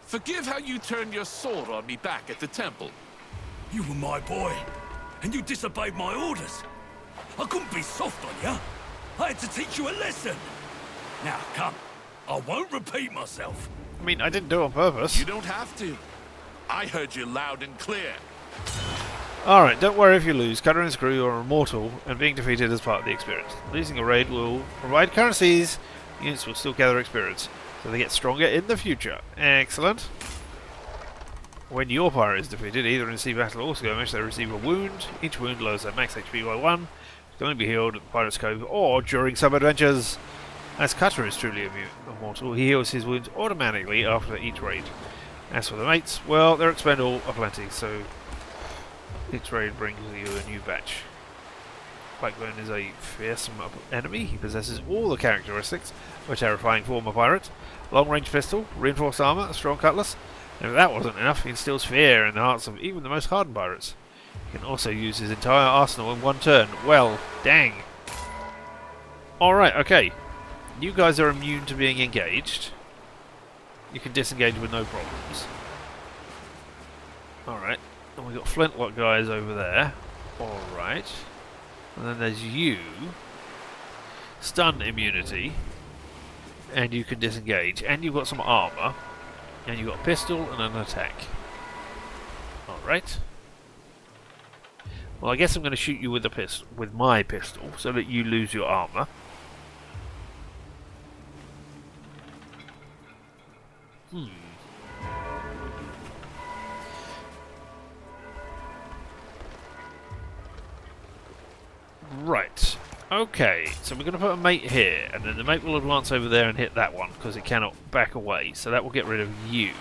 Forgive how you turned your sword on me back at the temple. You were my boy, and you disobeyed my orders. I couldn't be soft on you. I had to teach you a lesson. Now, come. I won't repeat myself. I mean, I didn't do it on purpose. You don't have to. I heard you loud and clear. Alright, don't worry if you lose. Cutter and his crew are immortal, and being defeated is part of the experience. Losing a raid will provide currencies. Units will still gather experience, so they get stronger in the future. Excellent. When your pirate is defeated, either in sea battle or skirmish, they receive a wound. Each wound lowers their max HP by 1. It can only be healed at the Pirate's Cove or during some adventures. As Cutter is truly immortal, he heals his wounds automatically after each raid. As for the mates, well, they're expendable aplenty, so each raid brings you a new batch. Pikeburn is a fearsome enemy. He possesses all the characteristics of a terrifying former pirate. Long-range pistol, reinforced armor, a strong cutlass. And if that wasn't enough, he instills fear in the hearts of even the most hardened pirates. He can also use his entire arsenal in one turn. Well, dang. Alright, okay. You guys are immune to being engaged. You can disengage with no problems. Alright. And we've got flintlock guys over there. Alright. And then there's you. Stun immunity. And you can disengage. And you've got some armour. And you've got a pistol and an attack. Alright. Well, I guess I'm going to shoot you with my pistol, so that you lose your armour. Right. Okay, so we're going to put a mate here, and then the mate will advance over there and hit that one, because it cannot back away, so that will get rid of you.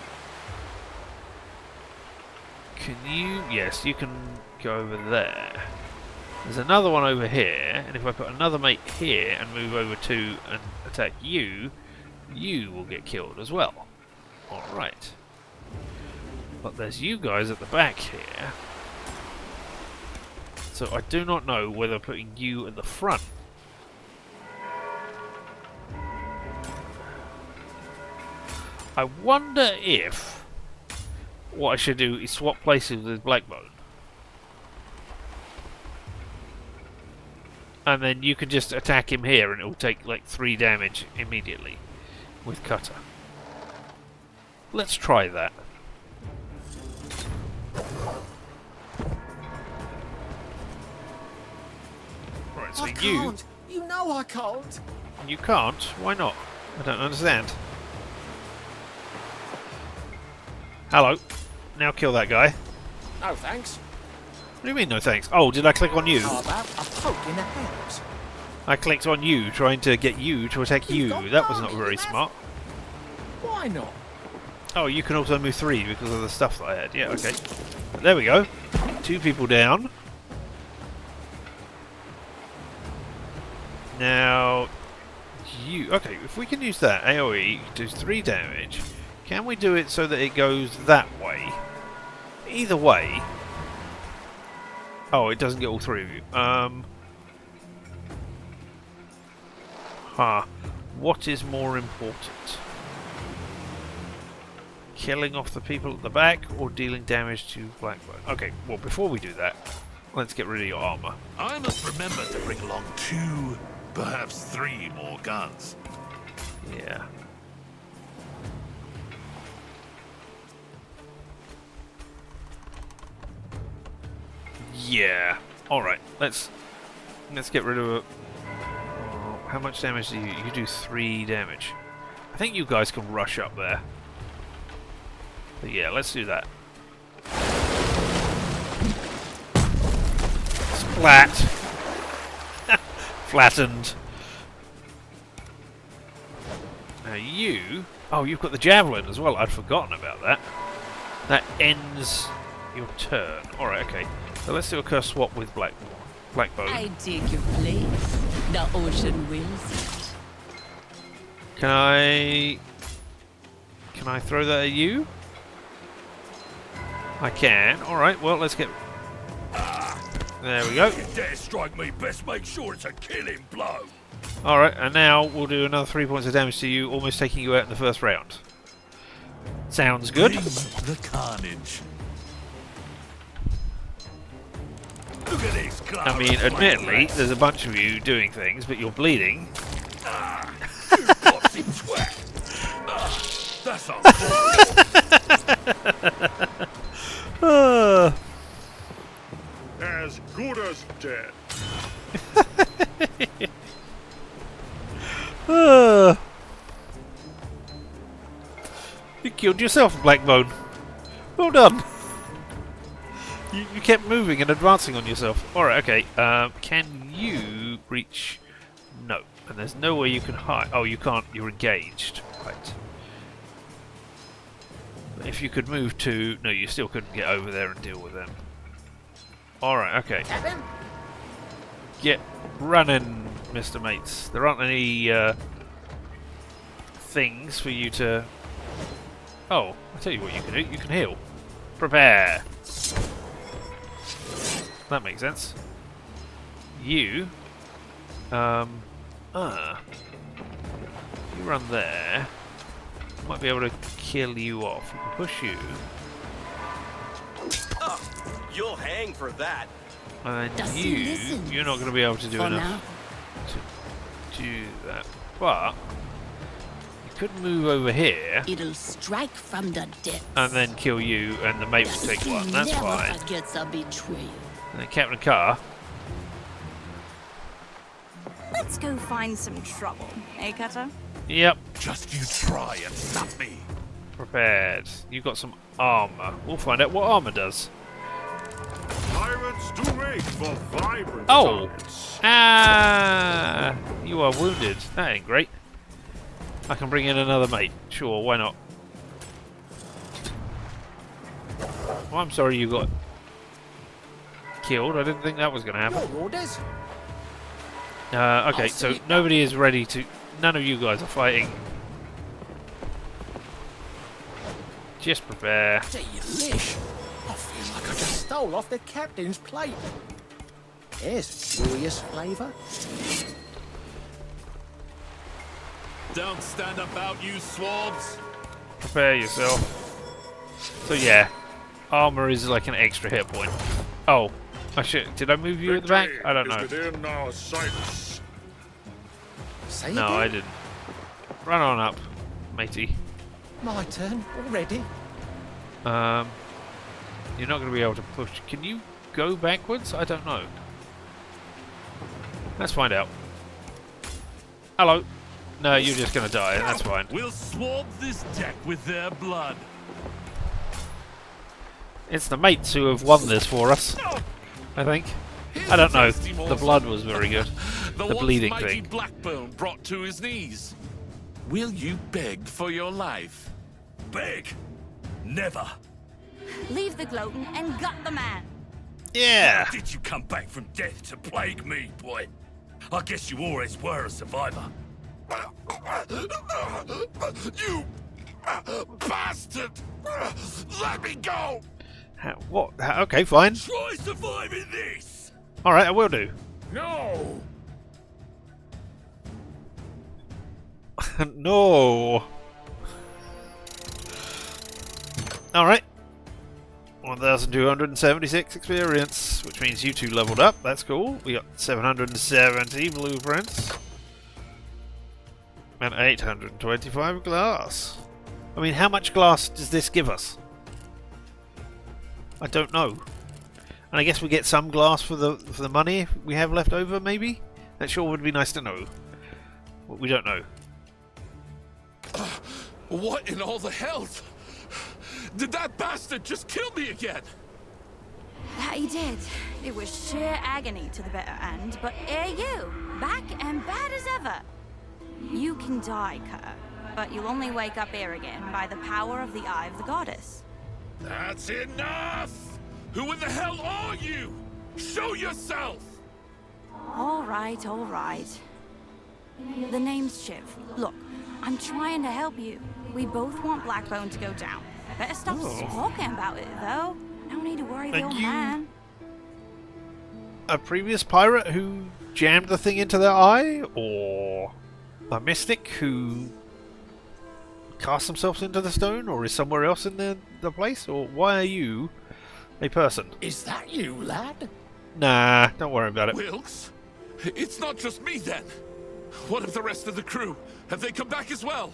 Can you... Yes, you can go over there. There's another one over here, and if I put another mate here and move over to and attack you, you will get killed as well. Alright. But there's you guys at the back here. So I do not know whether putting you at the front. I wonder if what I should do is swap places with Blackbone. And then you can just attack him here and it will take like 3 damage immediately with Cutter. Let's try that. Right, so I can't. You know I can't. You can't? Why not? I don't understand. Hello. Now kill that guy. No thanks. What do you mean no thanks? Oh, did I click on you? How about a poke in the hands? I clicked on you, trying to get you to attack you. That was not very smart. Why not? Oh, you can also move 3 because of the stuff that I had. Yeah, okay. There we go. 2 people down. Now, you... Okay, if we can use that, AoE does 3 damage. Can we do it so that it goes that way? Either way... Oh, it doesn't get all 3 of you. What is more important? Killing off the people at the back or dealing damage to Blackbone? Okay, well, before we do that, let's get rid of your armour. I must remember to bring along 2, perhaps 3 more guns. Yeah. Yeah. Alright, let's get rid of it. How much damage do you... You do 3 damage. I think you guys can rush up there. But yeah, let's do that. Splat! Flattened. Now you... Oh, you've got the javelin as well. I'd forgotten about that. That ends your turn. Alright, okay. So let's do a curse swap with Blackbone. I take your place. The ocean wills it. Can I throw that at you? I can. Alright, well, let's get... There we go. You dare strike me, best make sure it's a killing blow. Alright, and now we'll do another 3 points of damage to you, almost taking you out in the first round. Sounds good. Bring the carnage. Look at this, I mean, admittedly, there's a bunch of you doing things, but you're bleeding. You bossy twat. That's unfortunate. As good as dead. You killed yourself, Blackbone. Well done. You kept moving and advancing on yourself. Alright, okay. Can you reach... No. And there's no way you can hide. Oh, you can't. You're engaged. Right. If you could move to... No, you still couldn't get over there and deal with them. Alright, okay. Get running, Mr. Mates. There aren't any things for you to... Oh, I'll tell you what you can do. You can heal. Prepare. That makes sense. You... You run there. Might be able to kill you off. We can push you. You'll hang for that. And Does he you, listen? you're not going to be able to do For enough now. to do that. But you could move over here It'll strike from the depths. and then kill you, and the mate will The take sea one. That's never fine. forgets a betrayal. And then Captain Carr. Let's go find some trouble, eh, Cutter? Yep, Just you try and stop me. prepared. You've got some armor. We'll find out what armor does. Pirates do make for vibrant Oh! targets. Ah! You are wounded. That ain't great. I can bring in another mate. Sure, why not? Well, I'm sorry you got killed. I didn't think that was going to happen. Your orders? Okay, so nobody is ready to... None of you guys are fighting. Just prepare. Delish. I feel like I just stole off the captain's plate. There's curious flavour. Don't stand about, you swabs. Prepare yourself. So yeah, armor is like an extra hit point. Oh, I should. Did I move you at the back? I don't know. Is within our sights. Say No, again? I didn't. Run on up, matey. My turn already. You're not going to be able to push. Can you go backwards? I don't know. Let's find out. Hello. No, you're just going to die. That's fine. We'll swab this deck with their blood. It's the mates who have won this for us, I think. I don't know. The blood was very good. The The bleeding once mighty thing. Blackbone brought to his knees. Will you beg for your life? Beg? Never. Leave the gloating and gut the man. Yeah. Did you come back from death to plague me, boy? I guess you always were a survivor. You bastard! Let me go! What? Okay, fine. Try surviving this! Alright, I will do. No! No. Alright. 1,276 experience, which means you two leveled up. That's cool. We got 770 blueprints. And 825 glass. I mean, how much glass does this give us? I don't know. And I guess we get some glass for the money we have left over, maybe? That sure would be nice to know. But we don't know. What in all the hell? Did that bastard just kill me again? That he did. It was sheer agony to the better end, but ere you, back and bad as ever. You can die, Cutter, but you'll only wake up here again by the power of the Eye of the Goddess. That's enough! Who in the hell are you? Show yourself! All right, all right. The name's Shiv. Look, I'm trying to help you. We both want Blackbone to go down. Better stop talking about it, though. No need to worry the And old you- man. A previous pirate who jammed the thing into their eye? Or a mystic who cast themselves into the stone? Or is somewhere else in the place? Or why are you a person? Is that you, lad? Nah, don't worry about it. Wilkes? It's not just me then. What of the rest of the crew? Have they come back as well?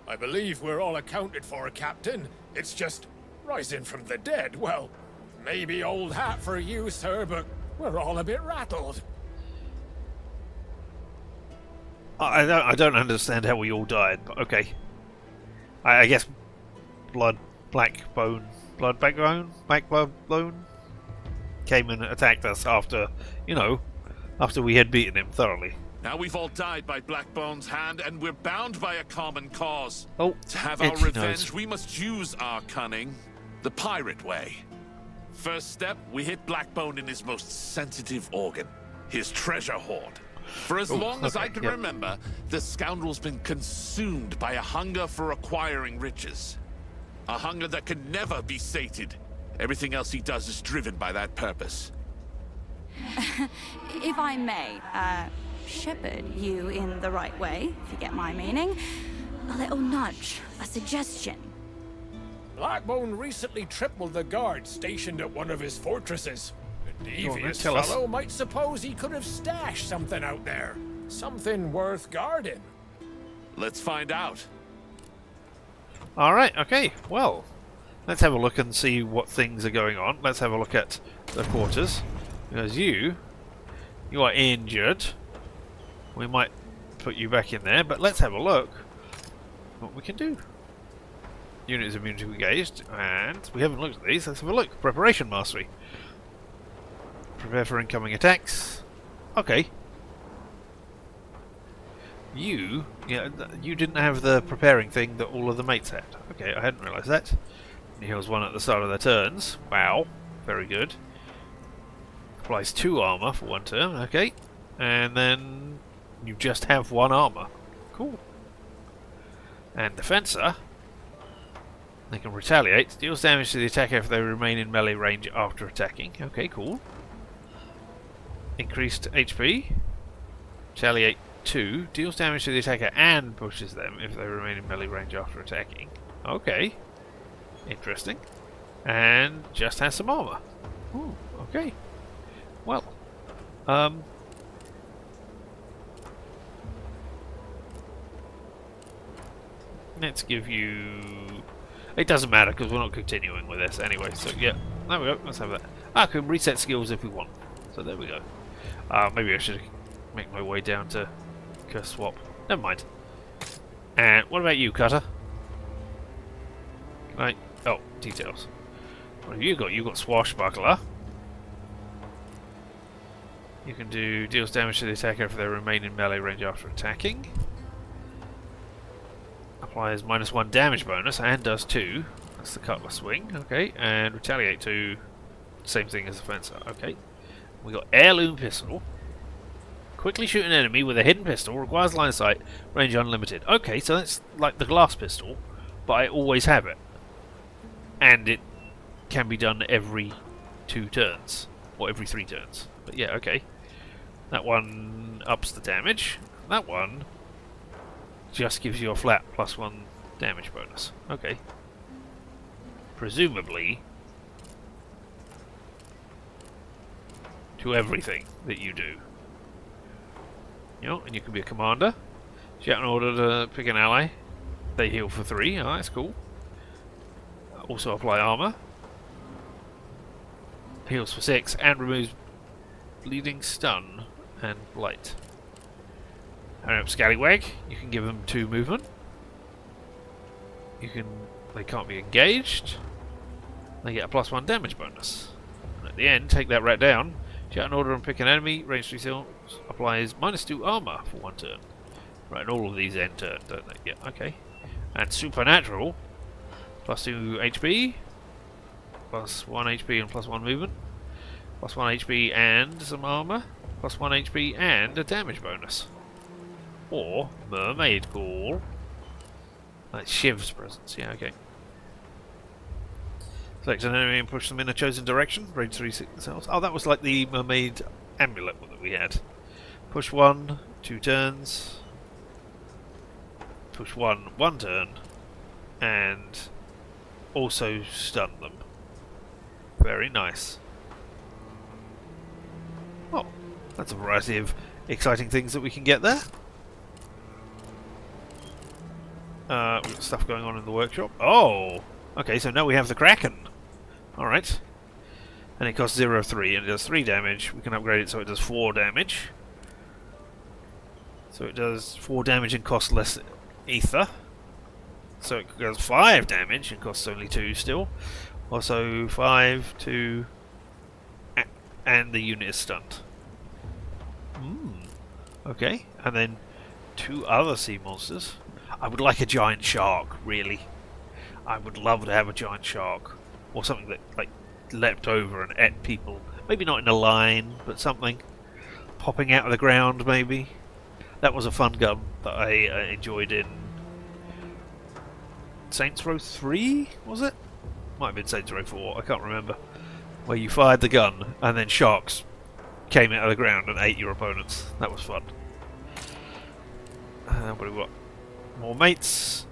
I believe we're all accounted for, Captain. It's just rising from the dead. Well, maybe old hat for you, sir, but we're all a bit rattled. I don't understand how we all died, but okay. I guess blood backbone came and attacked us after, after we had beaten him thoroughly. Now we've all died by Blackbone's hand, and we're bound by a common cause. Oh, To have our itchy revenge, nose. we must use our cunning, the pirate way. First step, we hit Blackbone in his most sensitive organ, his treasure hoard. For as long as I can remember, the scoundrel's been consumed by a hunger for acquiring riches. A hunger that can never be sated. Everything else he does is driven by that purpose. If I may, shepherd you in the right way, if you get my meaning. A little nudge, a suggestion. Blackbone recently tripled the guards stationed at one of his fortresses. The devious tell us. fellow might suppose he could have stashed something out there. Something worth guarding. Let's find out. Alright, okay, well, let's have a look and see what things are going on. Let's have a look at the quarters. Because you are injured. We might put you back in there, but let's have a look what we can do. Unit is immunity engaged, and we haven't looked at these. Let's have a look. Preparation mastery. Prepare for incoming attacks. Okay. You didn't have the preparing thing that all of the mates had. Okay, I hadn't realised that. He heals 1 at the start of their turns. Wow, very good. Applies 2 armour for 1 turn. Okay, and then you just have 1 armour. Cool. And Defensor, they can retaliate. Deals damage to the attacker if they remain in melee range after attacking. Okay, cool. Increased HP. Retaliate 2. Deals damage to the attacker and pushes them if they remain in melee range after attacking. Okay. Interesting. And just has some armor. Ooh, okay. Well. Let's give you... It doesn't matter because we're not continuing with this anyway. So yeah, there we go. Let's have that. I can reset skills if we want. So there we go. Maybe I should make my way down to curse swap. Never mind. And what about you, Cutter? Right. Oh, details. What have you got? You've got Swashbuckler. You can do deals damage to the attacker if they remain in melee range after attacking. Applies -1 damage bonus and does 2. That's the Cutler swing. Okay, and retaliate 2. Same thing as the Fencer. Okay. We got Heirloom Pistol. Quickly shoot an enemy with a hidden pistol. Requires line of sight. Range unlimited. Okay, so that's like the glass pistol, but I always have it. And it can be done every 2 turns. Or every 3 turns. But yeah, okay. That one ups the damage. That one just gives you a flat +1 damage bonus. Okay. Presumably to everything that you do. You know, and you can be a commander. Shout an order to pick an ally. They heal for 3. Oh, that's cool. Also apply armor. Heals for 6 and removes bleeding, stun, and blight. Hurry up, Scallywag. You can give them 2 movement. They can't be engaged. They get a +1 damage bonus. And at the end, take that rat down. Shout an order and pick an enemy. Range 3 skills applies -2 armor for 1 turn. Right, and all of these end turn, don't they? Yeah, okay. And supernatural. +2 HP. +1 HP and +1 movement. +1 HP and some armor. +1 HP and a damage bonus. Or Mermaid Call. Like Shiv's presence, yeah, okay. Select an enemy and push them in a chosen direction. Range 3 cells. Oh, that was like the Mermaid Amulet that we had. Push 1, 2 turns. Push 1, 1 turn. And also stun them. Very nice. Oh, that's a variety of exciting things that we can get there. We've got stuff going on in the workshop. Oh! Okay, so now we have the Kraken. Alright. And it costs 0-3 and it does 3 damage. We can upgrade it so it does 4 damage. So it does 4 damage and costs less ether. So it does 5 damage and costs only 2 still. Also 5, 2, and the unit is stunned. Okay, and then 2 other sea monsters. I would like a giant shark, really. I would love to have a giant shark. Or something that, like, leapt over and ate people. Maybe not in a line, but something. Popping out of the ground, maybe. That was a fun gun that I enjoyed in Saints Row 3, was it? Might have been Saints Row 4, I can't remember. Where you fired the gun, and then sharks came out of the ground and ate your opponents. That was fun. What do we got? More mates.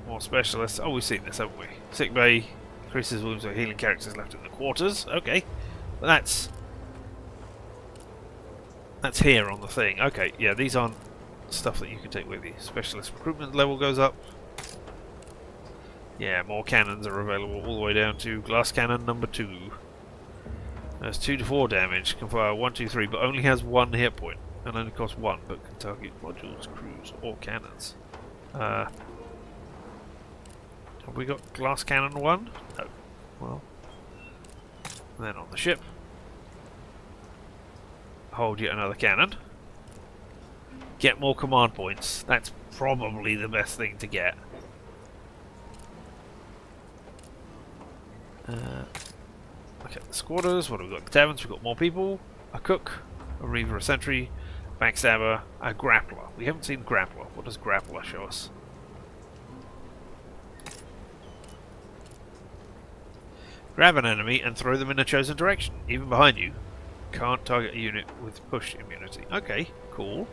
More more specialists. Oh, we've seen this, haven't we? Sick bay increases wounds or healing characters left in the quarters. Okay, but that's here on the thing. Okay, yeah, these aren't stuff that you can take with you. Specialist recruitment level goes up. Yeah, more cannons are available all the way down to glass cannon number 2. That's 2 to 4 damage, can fire 1, 2, 3, but only has 1 hit point, and only costs 1, but can target modules, crews, or cannons. Have we got glass cannon 1? No. Well, and then on the ship, hold yet another cannon. Get more command points. That's probably the best thing to get. Okay, the squatters. What have we got? The taverns. We've got more people. A cook, a reaver, a sentry, backstabber, a grappler. We haven't seen grappler. What does grappler show us? Grab an enemy and throw them in a chosen direction, even behind you. Can't target a unit with push immunity. Okay, cool.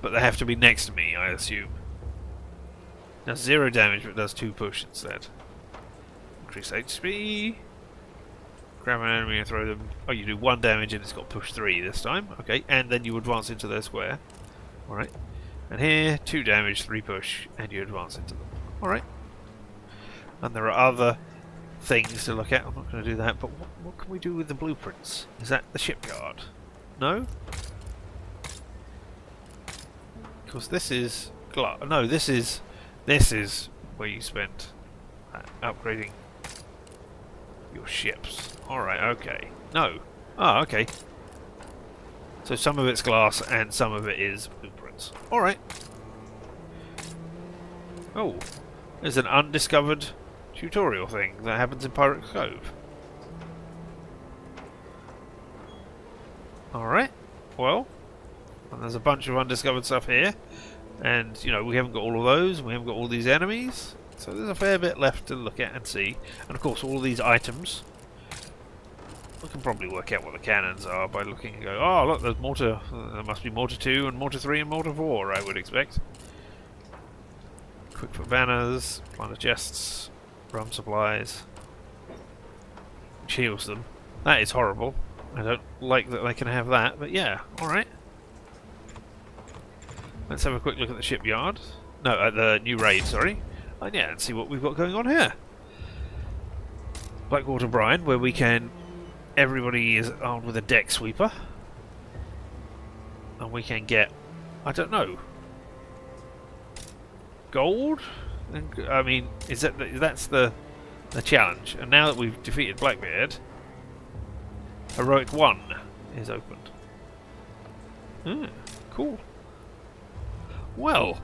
But they have to be next to me, I assume. Does 0 damage, but does 2 push instead. Increase HP. Grab an enemy and throw them. Oh, you do 1 damage and it's got push 3 this time. Okay, and then you advance into their square. Alright. And here, 2 damage, 3 push, and you advance into them. Alright. And there are other things to look at. I'm not going to do that, but what can we do with the blueprints? Is that the shipyard? No? Because this is... No, this is where you spend upgrading your ships. Alright, okay. No. Ah, okay. So some of it's glass and some of it is blueprints. Alright. Oh. There's an undiscovered tutorial thing that happens in Pirate Cove. Alright. Well. And there's a bunch of undiscovered stuff here. And, you know, we haven't got all of those. We haven't got all these enemies. So there's a fair bit left to look at and see. And of course, all of these items. We can probably work out what the cannons are by looking and go, oh, look, there's mortar. There must be mortar 2 and mortar 3 and mortar 4, I would expect. Quick foot banners, planter chests, rum supplies. Which heals them. That is horrible. I don't like that they can have that, but yeah, alright. Let's have a quick look at the shipyard. No, at the new raid, sorry. And yeah, and see what we've got going on here. Blackwater Brine, where we can... Everybody is armed with a deck sweeper. And we can get... I don't know. Gold? I mean, is that's the challenge. And now that we've defeated Blackbeard, Heroic 1 is opened. Cool. Well.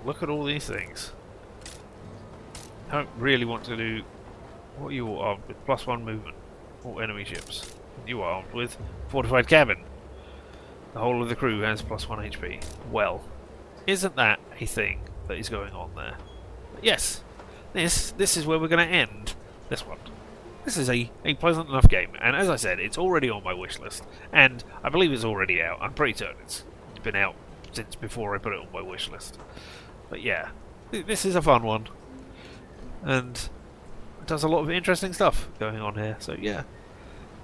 Look at all these things. I don't really want to do... What are you all armed with? +1 movement. All enemy ships. You are armed with fortified cabin. The whole of the crew has +1 HP. Well, isn't that a thing that is going on there? But yes, this is where we're going to end this one. This is a pleasant enough game, and as I said, it's already on my wish list, and I believe it's already out. I'm pretty certain it's been out since before I put it on my wish list. But yeah, this is a fun one, and it does a lot of interesting stuff going on here. So yeah,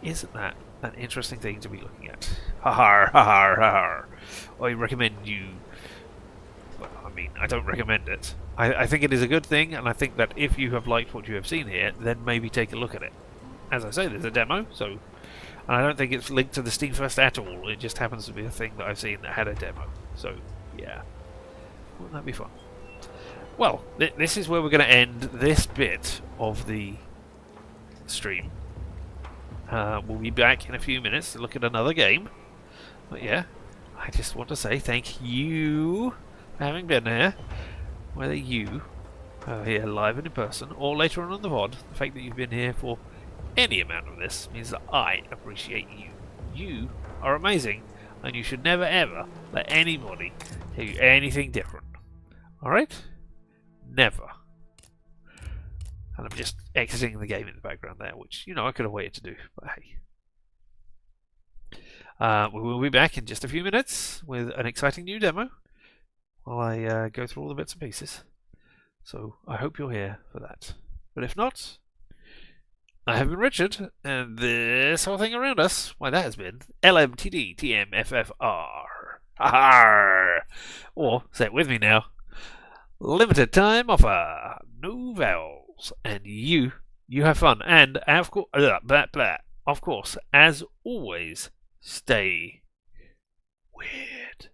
isn't that an interesting thing to be looking at? Ha. I recommend you... Well, I mean, I don't recommend it. I think it is a good thing, and I think that if you have liked what you have seen here, then maybe take a look at it. As I say, there's a demo, so... And I don't think it's linked to the Steamfest at all. It just happens to be a thing that I've seen that had a demo. So, yeah. Wouldn't that be fun? Well, this is where we're going to end this bit of the stream. We'll be back in a few minutes to look at another game. But yeah, I just want to say thank you for having been here. Whether you are here live and in person, or later on the VOD, the fact that you've been here for any amount of this means that I appreciate you. You are amazing, and you should never ever let anybody tell you anything different. Alright? Never. And I'm just exiting the game in the background there, which, you know, I could have waited to do, but hey. We will be back in just a few minutes with an exciting new demo while I go through all the bits and pieces. So I hope you're here for that. But if not, I have been Richard, and this whole thing around us, why, that has been LMTDTMFFR. Or, say it with me now, limited time offer, no vowels, and you have fun, and of course, as always, stay weird.